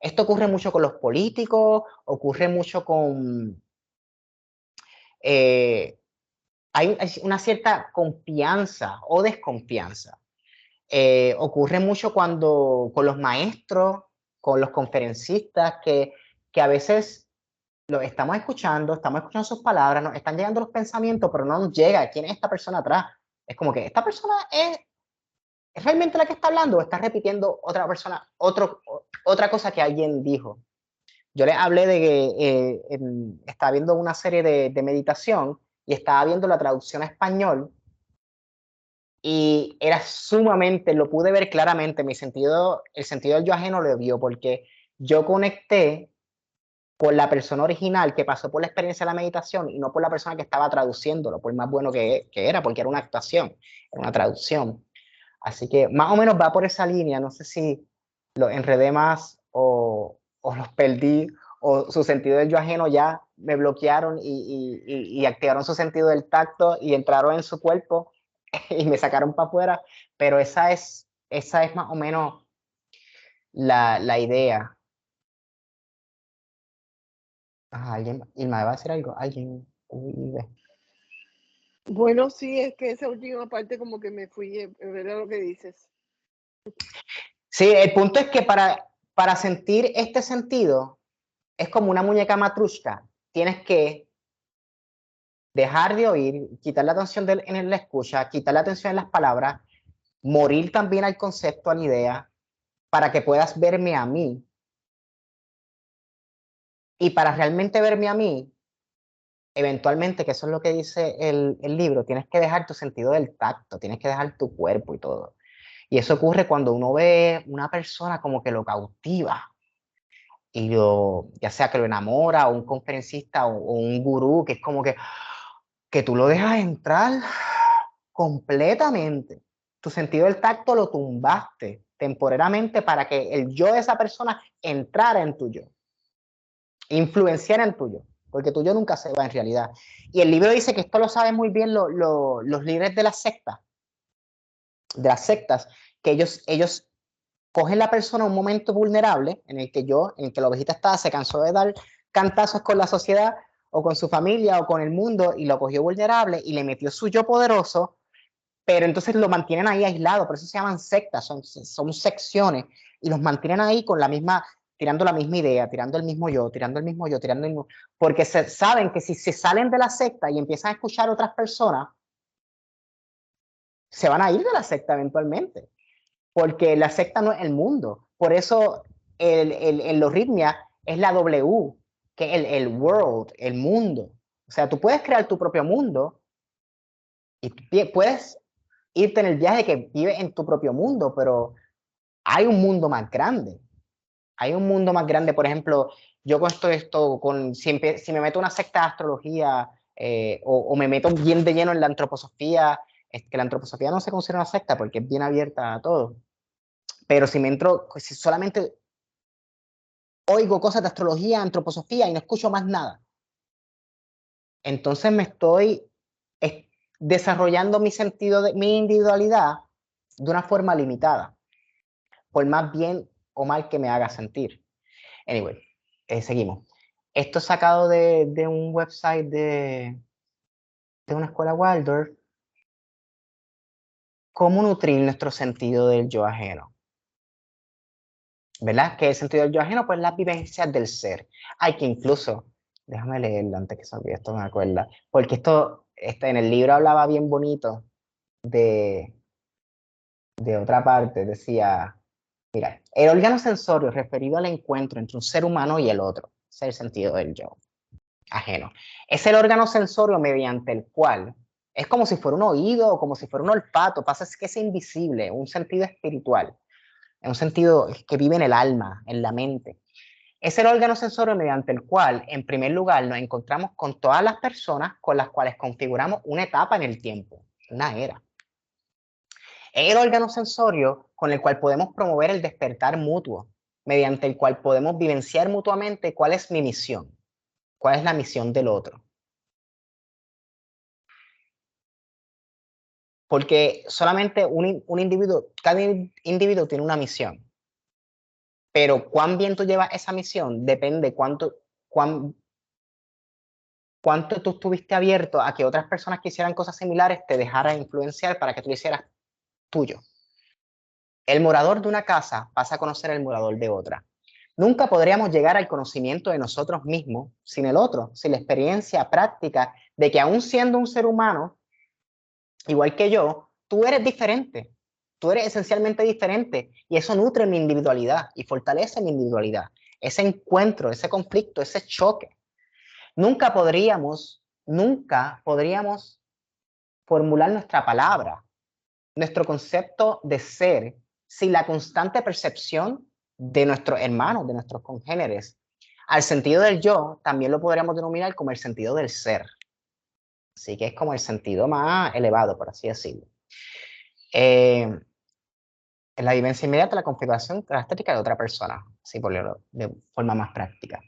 Esto ocurre mucho con los políticos, ocurre mucho con... hay una cierta confianza o desconfianza. Ocurre mucho con los maestros, con los conferencistas, que a veces lo estamos escuchando sus palabras, nos están llegando los pensamientos, pero no nos llega quién es esta persona atrás. Es como que esta persona es realmente la que está hablando o está repitiendo otra persona, otra cosa que alguien dijo. Yo les hablé de que estaba viendo una serie de meditación y estaba viendo la traducción a español y era sumamente, lo pude ver claramente, el sentido del yo ajeno lo vio porque yo conecté con la persona original que pasó por la experiencia de la meditación y no por la persona que estaba traduciéndolo, por más bueno que era, porque era una actuación, era una traducción. Así que más o menos va por esa línea, no sé si los enredé más o los perdí, o su sentido del yo ajeno ya me bloquearon y activaron su sentido del tacto y entraron en su cuerpo y me sacaron para afuera, pero esa es más o menos la idea. Ajá, alguien, Irma, ¿me va a decir algo? Alguien, Bueno, sí, es que esa última parte como que me fui, es verdad lo que dices. Sí, el punto es que para sentir este sentido, es como una muñeca matrushka. Tienes que dejar de oír, quitar la atención en la escucha, quitar la atención en las palabras, morir también al concepto, a la idea, para que puedas verme a mí. Y para realmente verme a mí, eventualmente, que eso es lo que dice el libro, tienes que dejar tu sentido del tacto, tienes que dejar tu cuerpo y todo. Y eso ocurre cuando uno ve una persona como que lo cautiva. Y ya sea que lo enamora, o un conferencista, o un gurú, que es como que tú lo dejas entrar completamente. Tu sentido del tacto lo tumbaste temporariamente para que el yo de esa persona entrara en tu yo, influenciara en tu yo. porque tu yo nunca se va en realidad. Y el libro dice que esto lo saben muy bien los líderes de las sectas, que ellos cogen la persona un momento vulnerable en el que la ovejita estaba, se cansó de dar cantazos con la sociedad o con su familia o con el mundo y lo cogió vulnerable y le metió su yo poderoso, pero entonces lo mantienen ahí aislado, por eso se llaman sectas, son secciones y los mantienen ahí con tirando la misma idea, tirando el mismo yo, tirando el mismo yo, tirando el mismo, porque saben que si se salen de la secta y empiezan a escuchar a otras personas, se van a ir de la secta eventualmente, porque la secta no es el mundo. Por eso en los ritmia es la W, que es el world, el mundo. O sea, tú puedes crear tu propio mundo y puedes irte en el viaje que vives en tu propio mundo, pero hay un mundo más grande. Hay un mundo más grande, por ejemplo, yo con si me meto en una secta de astrología o me meto bien de lleno en la antroposofía, es que la antroposofía no se considera una secta porque es bien abierta a todo. Pero si solamente oigo cosas de astrología, antroposofía y no escucho más nada, entonces me estoy desarrollando mi individualidad de una forma limitada, por más bien o mal que me haga sentir. Anyway, seguimos. Esto es sacado de un website de una escuela Waldorf. ¿Cómo nutrir nuestro sentido del yo ajeno? ¿Verdad? Que el sentido del yo ajeno, pues las vivencias del ser. Hay que incluso, déjame leerlo antes que se olvide, esto me acuerda, porque esto en el libro hablaba bien bonito de otra parte, decía, mira, el órgano sensorio referido al encuentro entre un ser humano y el otro, es el sentido del yo ajeno. Es el órgano sensorio mediante el cual, es como si fuera un oído o como si fuera un olfato, pasa es que es invisible, un sentido espiritual, en un sentido que vive en el alma, en la mente. Es el órgano sensorio mediante el cual, en primer lugar, nos encontramos con todas las personas con las cuales configuramos una etapa en el tiempo, una era. Es el órgano sensorio con el cual podemos promover el despertar mutuo, mediante el cual podemos vivenciar mutuamente cuál es mi misión, cuál es la misión del otro. Porque solamente cada individuo tiene una misión. Pero cuán bien tú llevas esa misión depende cuánto tú estuviste abierto a que otras personas que hicieran cosas similares te dejaran influenciar para que tú hicieras tuyo. El morador de una casa pasa a conocer el morador de otra. Nunca podríamos llegar al conocimiento de nosotros mismos sin el otro, sin la experiencia práctica de que aún siendo un ser humano, igual que yo, tú eres diferente. Tú eres esencialmente diferente y eso nutre mi individualidad y fortalece mi individualidad. Ese encuentro, ese conflicto, ese choque. Nunca podríamos formular nuestra palabra, nuestro concepto de ser, sin la constante percepción de nuestros hermanos, de nuestros congéneres. Al sentido del yo, también lo podríamos denominar como el sentido del ser. Así que es como el sentido más elevado, por así decirlo. En la vivencia inmediata, la configuración característica de otra persona, así por de forma más práctica.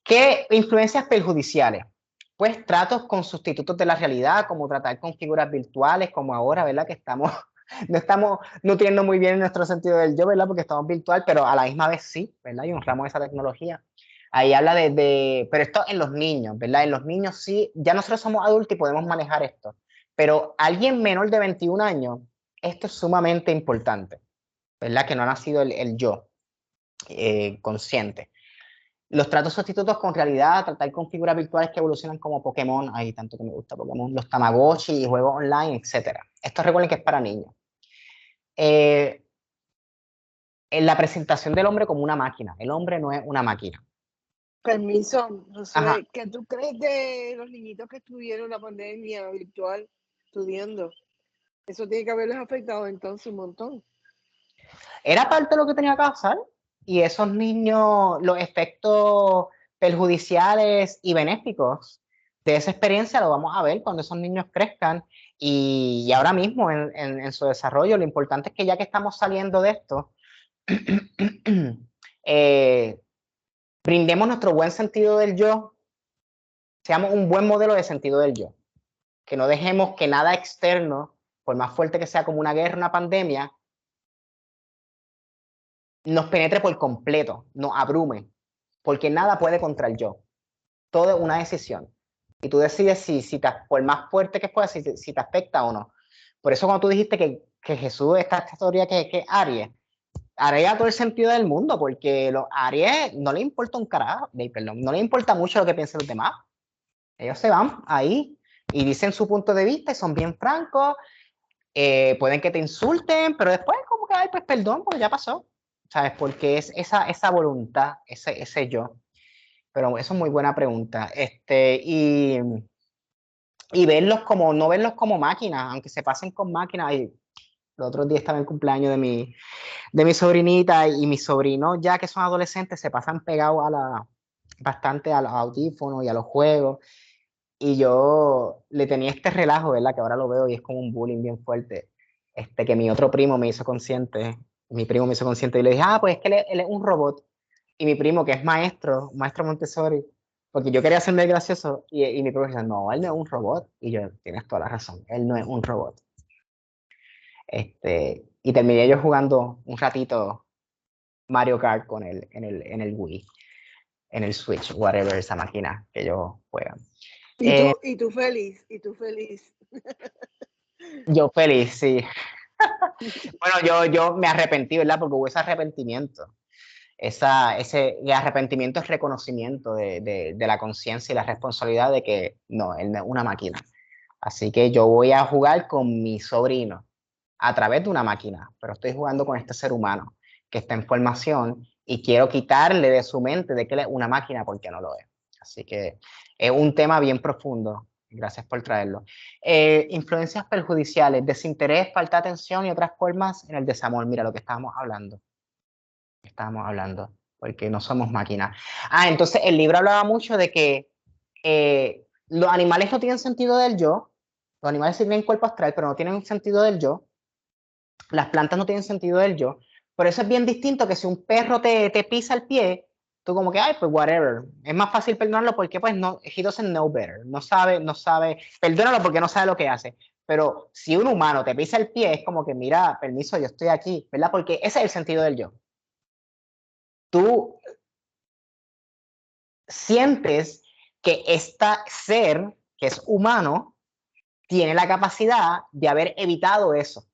¿Qué influencias perjudiciales? Pues tratos con sustitutos de la realidad, como tratar con figuras virtuales, como ahora, ¿verdad? Que no estamos nutriendo muy bien nuestro sentido del yo, ¿verdad? Porque estamos virtual, pero a la misma vez sí, ¿verdad? Y honramos esa tecnología. Ahí habla pero esto en los niños, ¿verdad? En los niños sí, ya nosotros somos adultos y podemos manejar esto, pero alguien menor de 21 años, esto es sumamente importante, ¿verdad? Que no ha nacido el yo consciente. Los tratos sustitutos con realidad, tratar con figuras virtuales que evolucionan como Pokémon, hay tanto que me gusta Pokémon, los Tamagotchi, juegos online, etc. Esto recuerden que es para niños. En la presentación del hombre como una máquina. El hombre no es una máquina. Permiso, Ajá. Josué, ¿qué tú crees de los niñitos que estuvieron la pandemia virtual estudiando? Eso tiene que haberles afectado entonces un montón. Era parte de lo que tenía que pasar. Y esos niños, los efectos perjudiciales y benéficos de esa experiencia lo vamos a ver cuando esos niños crezcan y ahora mismo en su desarrollo. Lo importante es que ya que estamos saliendo de esto, brindemos nuestro buen sentido del yo seamos un buen modelo de sentido del yo. Que no dejemos que nada externo, por más fuerte que sea como una guerra, una pandemia, nos penetre por completo, nos abrume, porque nada puede contra el yo. Todo es una decisión. Y tú decides si por más fuerte que pueda, si te afecta o no. Por eso cuando tú dijiste que Jesús, esta historia que Aries, haría todo el sentido del mundo, porque los Aries no le importa un carajo, perdón, no le importa mucho lo que piensen los demás. Ellos se van ahí y dicen su punto de vista y son bien francos. Pueden que te insulten, pero después como que, ay, pues perdón, pues ya pasó. ¿Sabes? Porque es esa voluntad, ese yo. Pero eso es muy buena pregunta. Y verlos como, no verlos como máquinas, aunque se pasen con máquinas. Y los otros días estaba el cumpleaños de mi sobrinita y mis sobrinos, ya que son adolescentes, se pasan pegados bastante a los audífonos y a los juegos. Y yo le tenía este relajo, ¿verdad? Que ahora lo veo y es como un bullying bien fuerte. Que mi otro primo me hizo consciente, mi primo me hizo consciente y le dije, pues es que él es un robot. Y mi primo, que es maestro Montessori, porque yo quería hacerme gracioso, y mi primo dice, no, él no es un robot. Y yo, tienes toda la razón, él no es un robot. Y terminé yo jugando un ratito Mario Kart con él en el Wii, en el Switch, whatever, esa máquina que ellos juegan. Y tú feliz, y tú feliz. Yo feliz, sí. Bueno, yo me arrepentí, ¿verdad? Porque hubo ese arrepentimiento. Ese arrepentimiento es reconocimiento de la conciencia y la responsabilidad de que no, él no es una máquina. Así que yo voy a jugar con mi sobrino a través de una máquina, pero estoy jugando con este ser humano que está en formación y quiero quitarle de su mente de que él es una máquina porque no lo es. Así que es un tema bien profundo. Gracias por traerlo. Influencias perjudiciales, desinterés, falta de atención y otras formas en el desamor. Mira lo que estábamos hablando. Porque no somos máquinas. Entonces el libro hablaba mucho de que los animales no tienen sentido del yo. Los animales sí tienen cuerpo astral, pero no tienen un sentido del yo. Las plantas no tienen sentido del yo. Por eso es bien distinto que si un perro te pisa el pie, tú como que, ay, pues whatever. Es más fácil perdonarlo porque pues no, he doesn't know better. No sabe, perdónalo porque no sabe lo que hace. Pero si un humano te pisa el pie, es como que, mira, permiso, yo estoy aquí, ¿verdad? Porque ese es el sentido del yo. Tú sientes que este ser, que es humano, tiene la capacidad de haber evitado eso,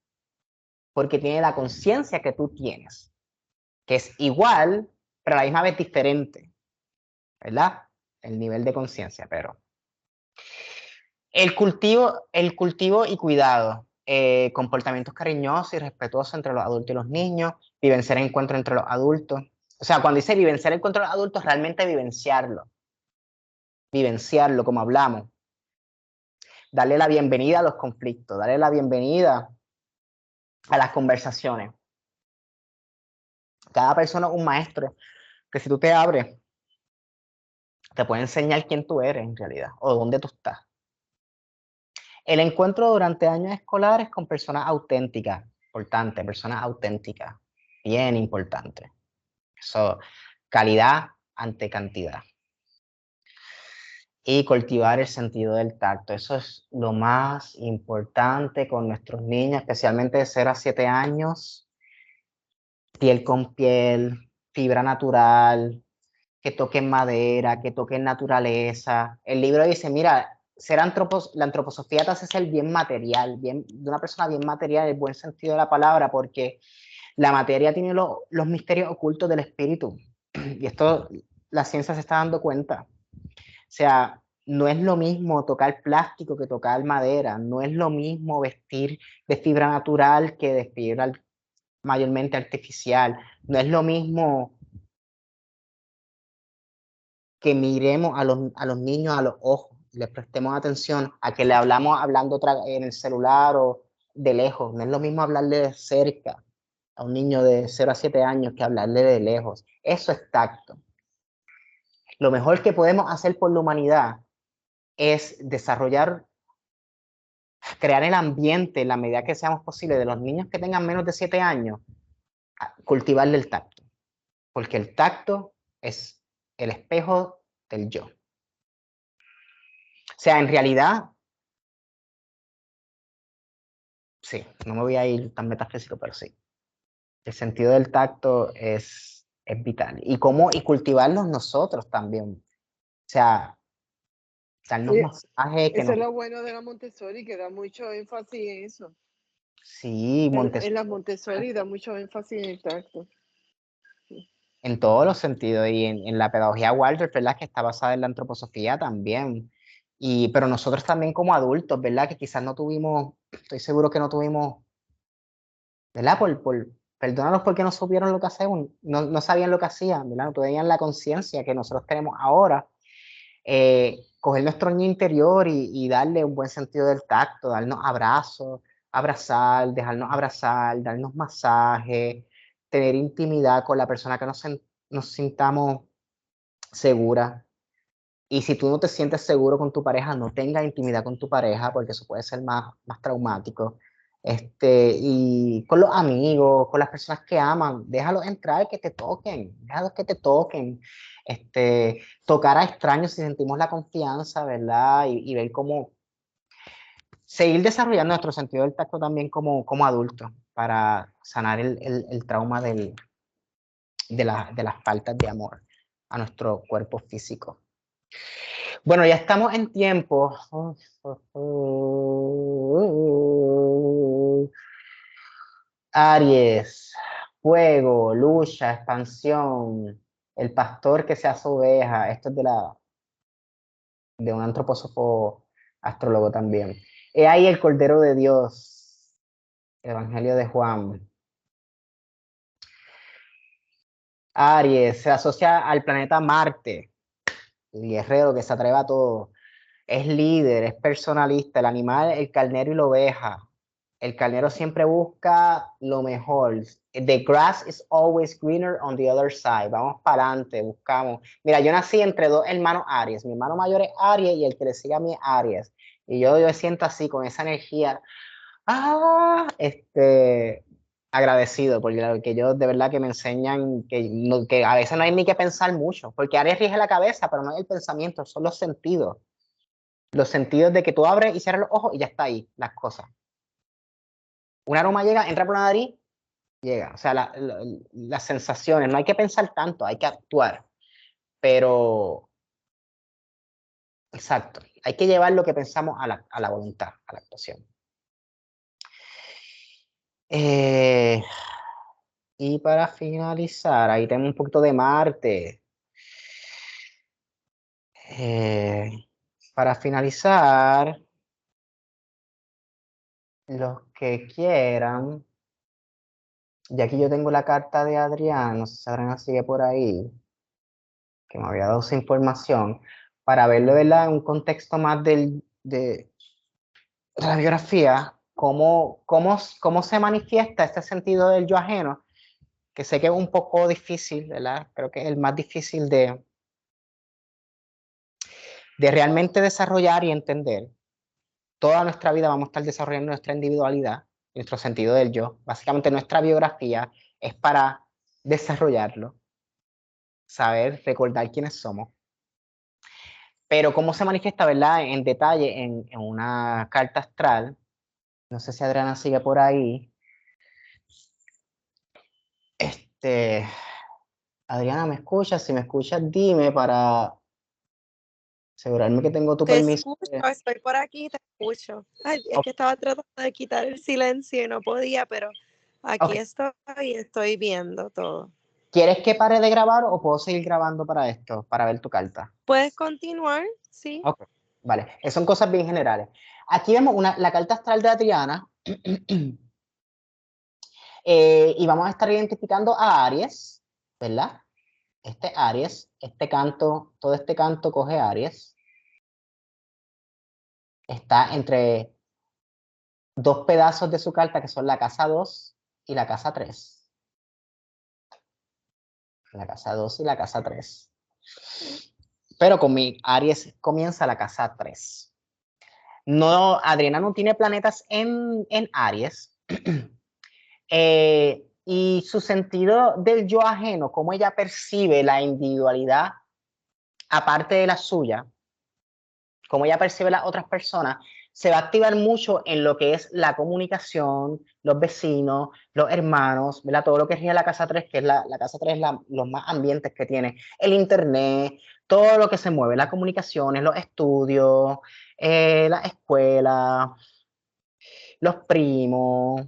porque tiene la conciencia que tú tienes, que es igual, pero a la misma vez diferente, ¿verdad? El nivel de conciencia, pero... El cultivo y cuidado, comportamientos cariñosos y respetuosos entre los adultos y los niños, vivenciar el encuentro entre los adultos. O sea, cuando dice vivenciar el encuentro entre los adultos, realmente vivenciarlo como hablamos. Darle la bienvenida a los conflictos, darle la bienvenida a las conversaciones. Cada persona es un maestro, que si tú te abres, te puede enseñar quién tú eres en realidad, o dónde tú estás. El encuentro durante años escolares con personas auténticas, importante, personas auténticas, bien importante. Eso, calidad ante cantidad. Y cultivar el sentido del tacto. Eso es lo más importante con nuestros niños, especialmente de 0 a 7 años. Piel con piel, fibra natural, que toquen madera, que toquen naturaleza. El libro dice, mira, la antroposofía te hace ser bien material, de una persona bien material en el buen sentido de la palabra, porque la materia tiene los misterios ocultos del espíritu. Y esto la ciencia se está dando cuenta. O sea, no es lo mismo tocar plástico que tocar madera, no es lo mismo vestir de fibra natural que de fibra mayormente artificial, no es lo mismo que miremos a los niños a los ojos, les prestemos atención a que le hablamos hablando en el celular o de lejos, no es lo mismo hablarle de cerca a un niño de 0 a 7 años que hablarle de lejos, eso es tacto. Lo mejor que podemos hacer por la humanidad es desarrollar, crear el ambiente en la medida que seamos posible de los niños que tengan menos de 7 años, cultivarle el tacto, porque el tacto es el espejo del yo. sea, en realidad, sí, no me voy a ir tan metafísico, pero sí. El sentido del tacto es vital. Y cultivarlos nosotros también. O sea, darnos Sí, masajes que eso nos... es lo bueno de la Montessori, que da mucho énfasis en eso. Sí, En la Montessori da mucho énfasis en el tacto. en todos los sentidos. Y en la pedagogía Waldorf, ¿verdad? Que está basada en la antroposofía también. Pero nosotros también como adultos, ¿verdad? Que quizás no tuvimos, estoy seguro que no tuvimos, ¿verdad? Perdónanos porque no supieron lo que hacemos, no sabían lo que hacían, ¿verdad? No tenían la conciencia que nosotros tenemos ahora. Coger nuestro niño interior y darle un buen sentido del tacto, darnos abrazos, abrazar, dejarnos abrazar, darnos masaje, tener intimidad con la persona que nos sintamos segura. Y si tú no te sientes seguro con tu pareja, no tengas intimidad con tu pareja, porque eso puede ser más traumático. Y con los amigos, con las personas que aman, déjalos entrar, que te toquen, déjalos que te toquen. Tocar a extraños si sentimos la confianza, ¿verdad? Y ver cómo seguir desarrollando nuestro sentido del tacto también como adultos para sanar el trauma de las faltas de amor a nuestro cuerpo físico. Bueno, ya estamos en tiempo. Aries, fuego, lucha, expansión, el pastor que se hace oveja. Esto es de un antropósofo astrólogo también. He ahí el Cordero de Dios, el Evangelio de Juan. Aries se asocia al planeta Marte, el guerrero que se atreve a todo. Es líder, es personalista, el animal, el carnero y la oveja. El carnero siempre busca lo mejor. The grass is always greener on the other side. Vamos para adelante, buscamos. Mira, yo nací entre dos hermanos Aries. Mi hermano mayor es Aries y el que le sigue a mí es Aries. Y yo me siento así, con esa energía. Agradecido, porque yo de verdad que me enseñan que a veces no hay ni que pensar mucho, porque Aries rige la cabeza, pero no es el pensamiento, son los sentidos. Los sentidos de que tú abres y cierras los ojos y ya está ahí, las cosas. Un aroma llega, entra por la nariz, llega. O sea, las sensaciones, no hay que pensar tanto, hay que actuar. Pero, exacto, hay que llevar lo que pensamos a la voluntad, a la actuación. Y para finalizar, ahí tenemos un poquito de Marte. Para finalizar, los que quieran, ya aquí yo tengo la carta de Adrián, no sé si Adrián sigue por ahí, que me había dado esa información, para verlo, ¿verdad? En un contexto más de la biografía, cómo se manifiesta este sentido del yo ajeno, que sé que es un poco difícil, ¿verdad? Creo que es el más difícil de realmente desarrollar y entender. Toda nuestra vida vamos a estar desarrollando nuestra individualidad, nuestro sentido del yo. Básicamente nuestra biografía es para desarrollarlo, saber, recordar quiénes somos. Pero cómo se manifiesta, ¿verdad? En detalle en una carta astral. No sé si Adriana sigue por ahí. Adriana, ¿me escuchas? Si me escuchas, dime para asegurarme que tengo tu Te permiso. escucho, estoy por aquí, te escucho. Ay, es Ok, que estaba tratando de quitar el silencio y no podía, pero aquí ok. estoy y estoy viendo todo. ¿Quieres que pare de grabar o puedo seguir grabando para esto, para ver tu carta? ¿Puedes continuar? Sí. Ok, vale. Son cosas bien generales. Aquí vemos la carta astral de Adriana y vamos a estar identificando a Aries, ¿verdad? Este Aries, todo este canto coge Aries. Está entre dos pedazos de su carta que son la casa 2 y la casa 3. La casa 2 y la casa 3. Pero con mi Aries comienza la casa 3. No, Adriana no tiene planetas en Aries. Y su sentido del yo ajeno, cómo ella percibe la individualidad aparte de la suya, cómo ella percibe a las otras personas, se va a activar mucho en lo que es la comunicación, los vecinos, los hermanos, ¿verdad? Todo lo que rige la casa 3, que es la casa 3, los más ambientes que tiene, el internet, todo lo que se mueve, las comunicaciones, los estudios, la escuela, los primos.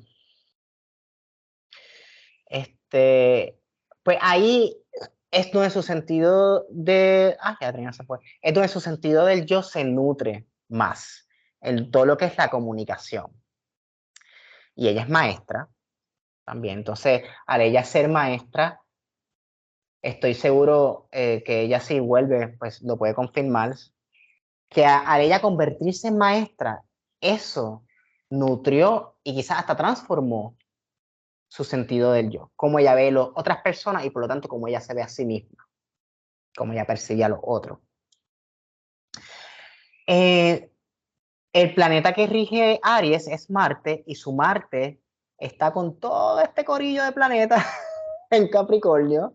Pues ahí es donde su sentido de... ya Trina se fue. Es donde su sentido del yo se nutre más, en todo lo que es la comunicación. Y ella es maestra también. Entonces, al ella ser maestra, estoy seguro que ella si vuelve, pues lo puede confirmar, que al ella convertirse en maestra, eso nutrió y quizás hasta transformó su sentido del yo, cómo ella ve a otras personas y por lo tanto cómo ella se ve a sí misma, cómo ella percibe a los otros. El planeta que rige Aries es Marte y su Marte está con todo este corillo de planetas en Capricornio.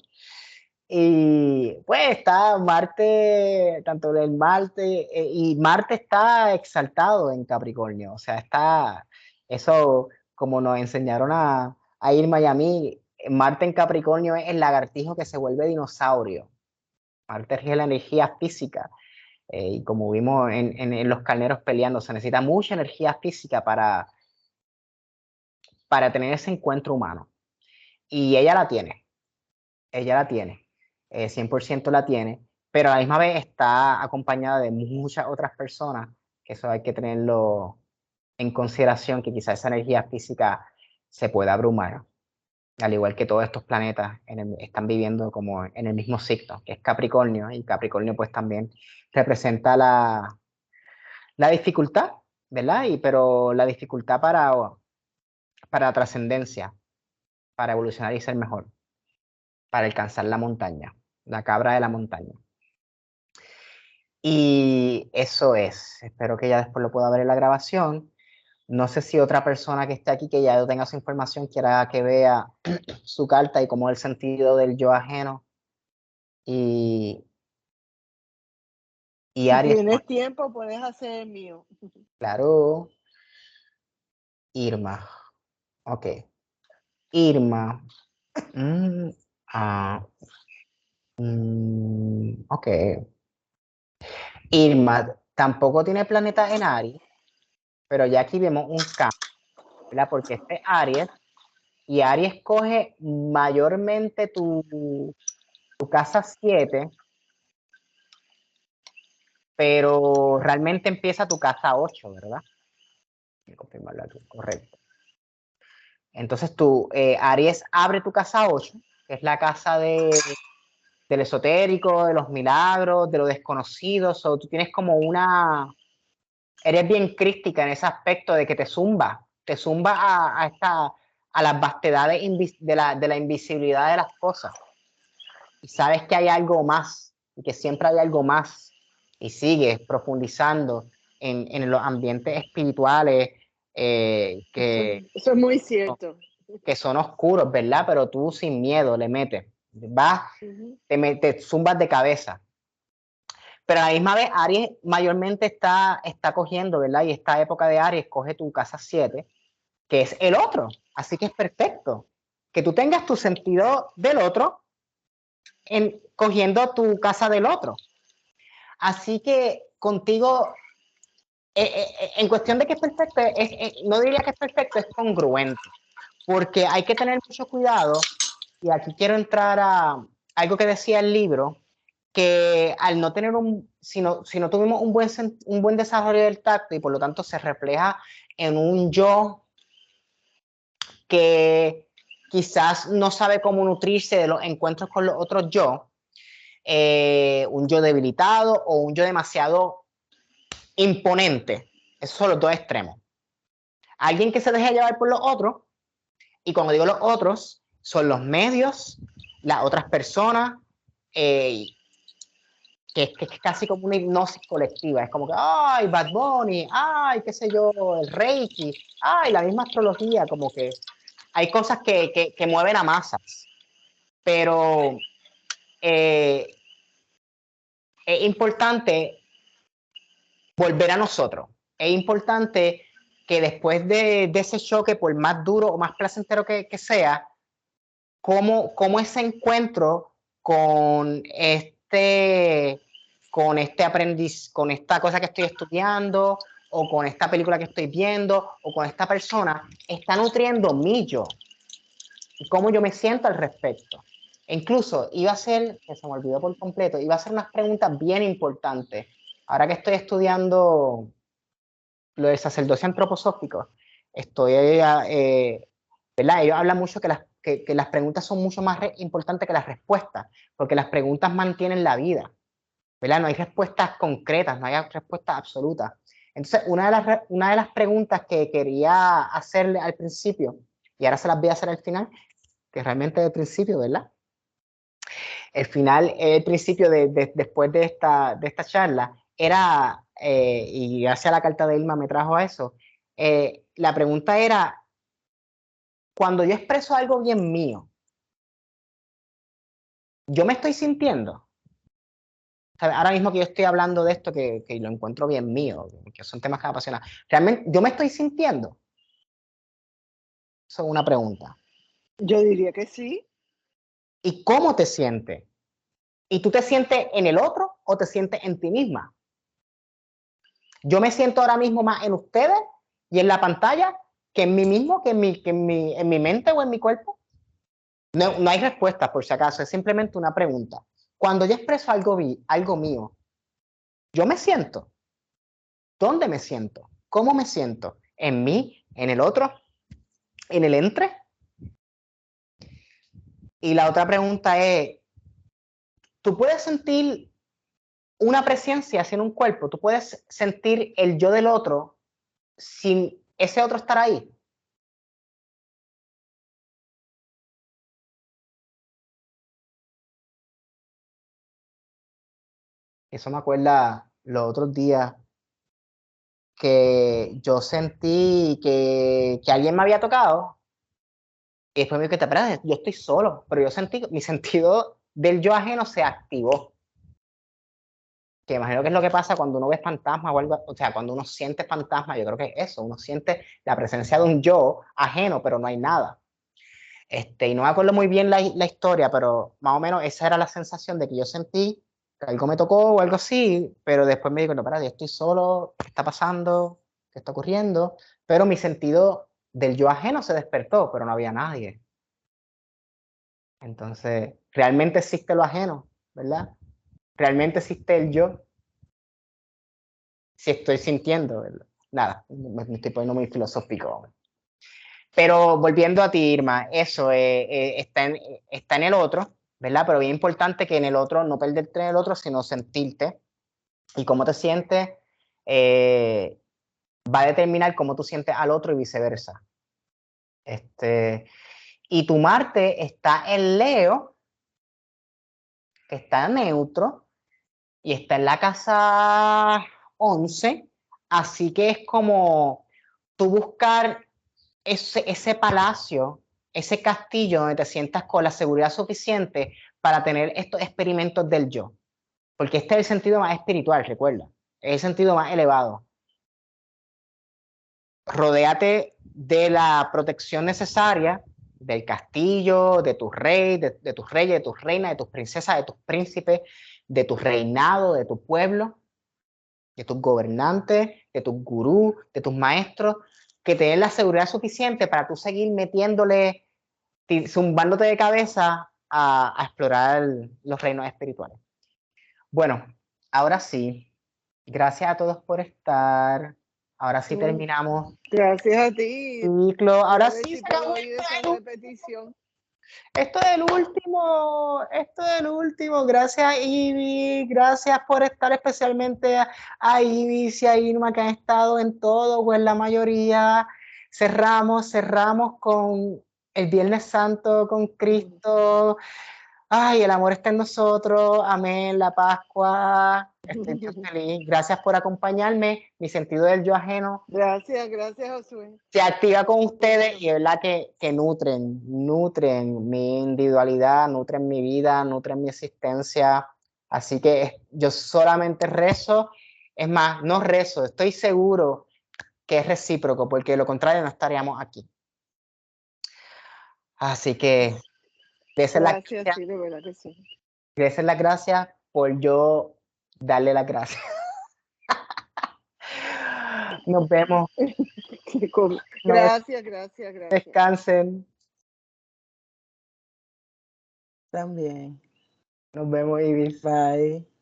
Y pues está Marte, tanto el Marte, y Marte está exaltado en Capricornio, o sea, está, eso como nos enseñaron a Irma y a mí, Marte en Capricornio es el lagartijo que se vuelve dinosaurio. Marte rige la energía física, y como vimos en los carneros peleando, se necesita mucha energía física para tener ese encuentro humano. Y ella la tiene, 100% la tiene, pero a la misma vez está acompañada de muchas otras personas, que eso hay que tenerlo en consideración, que quizá esa energía física se pueda abrumar, al igual que todos estos planetas están viviendo como en el mismo signo, que es Capricornio, y Capricornio pues también representa la dificultad, ¿verdad? Pero la dificultad para trascendencia, para evolucionar y ser mejor, para alcanzar la montaña, la cabra de la montaña. Y eso es, espero que ya después lo pueda ver en la grabación. No sé si otra persona que esté aquí que ya tenga su información quiera que vea su carta y cómo el sentido del yo ajeno y Si Aries. tienes tiempo, puedes hacer el mío. Claro. Irma. Ok. Irma. Ok. Irma tampoco tiene planeta en Aries, pero ya aquí vemos un cambio, ¿verdad? Porque este Aries, y Aries coge mayormente tu casa 7, pero realmente empieza tu casa 8, ¿verdad? Voy a confirmarlo aquí, correcto. Entonces Aries abre tu casa 8, que es la casa del esotérico, de los milagros, de lo desconocido. Tú tienes como eres bien crística en ese aspecto de que te zumba a las vastedades de la invisibilidad de las cosas. Y sabes que hay algo más, y que siempre hay algo más, y sigues profundizando en los ambientes espirituales Eso es muy cierto. que son oscuros, ¿verdad? Pero tú sin miedo le metes, vas, te zumbas de cabeza. Pero a la misma vez, Aries mayormente está cogiendo, ¿verdad? Y esta época de Aries coge tu casa 7, que es el otro. Así que es perfecto que tú tengas tu sentido del otro cogiendo tu casa del otro. Así que contigo, en cuestión de que es perfecto, no diría que es perfecto, es congruente. Porque hay que tener mucho cuidado, y aquí quiero entrar a algo que decía el libro, que al no tener si no tuvimos un buen desarrollo del tacto y por lo tanto se refleja en un yo que quizás no sabe cómo nutrirse de los encuentros con los otros yo, un yo debilitado o un yo demasiado imponente. Esos son los dos extremos. Alguien que se deja llevar por los otros, y cuando digo los otros, son los medios, las otras personas, que es casi como una hipnosis colectiva. Es como que, ay, Bad Bunny, ay, qué sé yo, el Reiki, ay, la misma astrología, como que hay cosas que mueven a masas. Pero es importante volver a nosotros. Es importante que después de ese choque, por más duro o más placentero que sea, cómo ese encuentro con este aprendiz, con esta cosa que estoy estudiando, o con esta película que estoy viendo, o con esta persona, está nutriendo mi yo, y cómo yo me siento al respecto. E incluso iba a hacer, que se me olvidó por completo, iba a hacer unas preguntas bien importantes. Ahora que estoy estudiando lo del sacerdocio antroposófico, ¿verdad? Ellos hablan mucho que las preguntas son mucho más importantes que las respuestas, porque las preguntas mantienen la vida, ¿verdad? No hay respuestas concretas, no hay respuestas absolutas. Entonces, una de las preguntas que quería hacerle al principio, y ahora se las voy a hacer al final, que realmente es el principio, ¿verdad? El final, el principio después de esta charla, era, y gracias a la carta de Irma me trajo a eso, la pregunta era, cuando yo expreso algo bien mío, ¿yo me estoy sintiendo? ¿Sabes? Ahora mismo que yo estoy hablando de esto, que lo encuentro bien mío, que son temas que me apasionan, ¿realmente yo me estoy sintiendo? Eso es una pregunta. Yo diría que sí. ¿Y cómo te sientes? ¿Y tú te sientes en el otro o te sientes en ti misma? Yo me siento ahora mismo más en ustedes y en la pantalla que en mí mismo, que en mi mente o en mi cuerpo. No hay respuesta, por si acaso, es simplemente una pregunta. Cuando yo expreso algo mío, ¿yo me siento? ¿Dónde me siento? ¿Cómo me siento? ¿En mí? ¿En el otro? ¿En el entre? Y la otra pregunta es, ¿tú puedes sentir una presencia en un cuerpo? ¿Tú puedes sentir el yo del otro sin ese otro estar ahí? Eso me acuerda los otros días que yo sentí que alguien me había tocado y después me dije, espera, yo estoy solo, pero yo sentí, mi sentido del yo ajeno se activó. Que imagino que es lo que pasa cuando uno ve fantasmas o algo, o sea, cuando uno siente fantasmas, yo creo que es eso, uno siente la presencia de un yo ajeno, pero no hay nada. Y no me acuerdo muy bien la historia, pero más o menos esa era la sensación de que yo sentí que algo me tocó o algo así, pero después me digo, no, espera, yo estoy solo, ¿qué está pasando? ¿Qué está ocurriendo? Pero mi sentido del yo ajeno se despertó, pero no había nadie. Entonces, realmente existe lo ajeno, ¿verdad? Realmente existe el yo. Si estoy sintiendo, ¿verdad? Nada, me estoy poniendo muy filosófico. Pero volviendo a ti, Irma, eso está en el otro, ¿verdad? Pero bien importante que en el otro, no perderte en el otro, sino sentirte. Y cómo te sientes va a determinar cómo tú sientes al otro y viceversa. Y tu Marte está en Leo, que está neutro, y está en la casa 11, así que es como tú buscar ese palacio, ese castillo donde te sientas con la seguridad suficiente para tener estos experimentos del yo. Porque este es el sentido más espiritual, recuerda. Es el sentido más elevado. Rodéate de la protección necesaria del castillo, de tus reyes, de tus reyes, de tus reinas, de tus princesas, de tus príncipes, de tu reinado, de tu pueblo, de tus gobernantes, de tus gurús, de tus maestros, que te den la seguridad suficiente para tú seguir metiéndole, zumbándote de cabeza a explorar los reinos espirituales. Bueno, ahora sí, gracias a todos por estar. Ahora sí terminamos. Gracias a ti. Ciclo. Ahora A ver sí si se puedo acabó oír esa repetición. Esto del último, gracias Ivy, gracias por estar especialmente a Ivy y a Irma que han estado en todo o en la mayoría. Cerramos con el Viernes Santo, con Cristo. Ay, el amor está en nosotros, amén, la Pascua. Estoy muy feliz. Gracias por acompañarme. Mi sentido del yo ajeno Gracias, Josué. se activa con ustedes y es verdad que nutren mi individualidad, nutren mi vida, nutren mi existencia. Así que yo solamente rezo Es más, no rezo, estoy seguro que es recíproco, porque de lo contrario no estaríamos aquí. Así que, Gracias, sí, de verdad que sí. las gracias por yo darle las gracias. Nos vemos. Gracias, gracias, gracias. Descansen. También. Nos vemos, Ibis. Bye.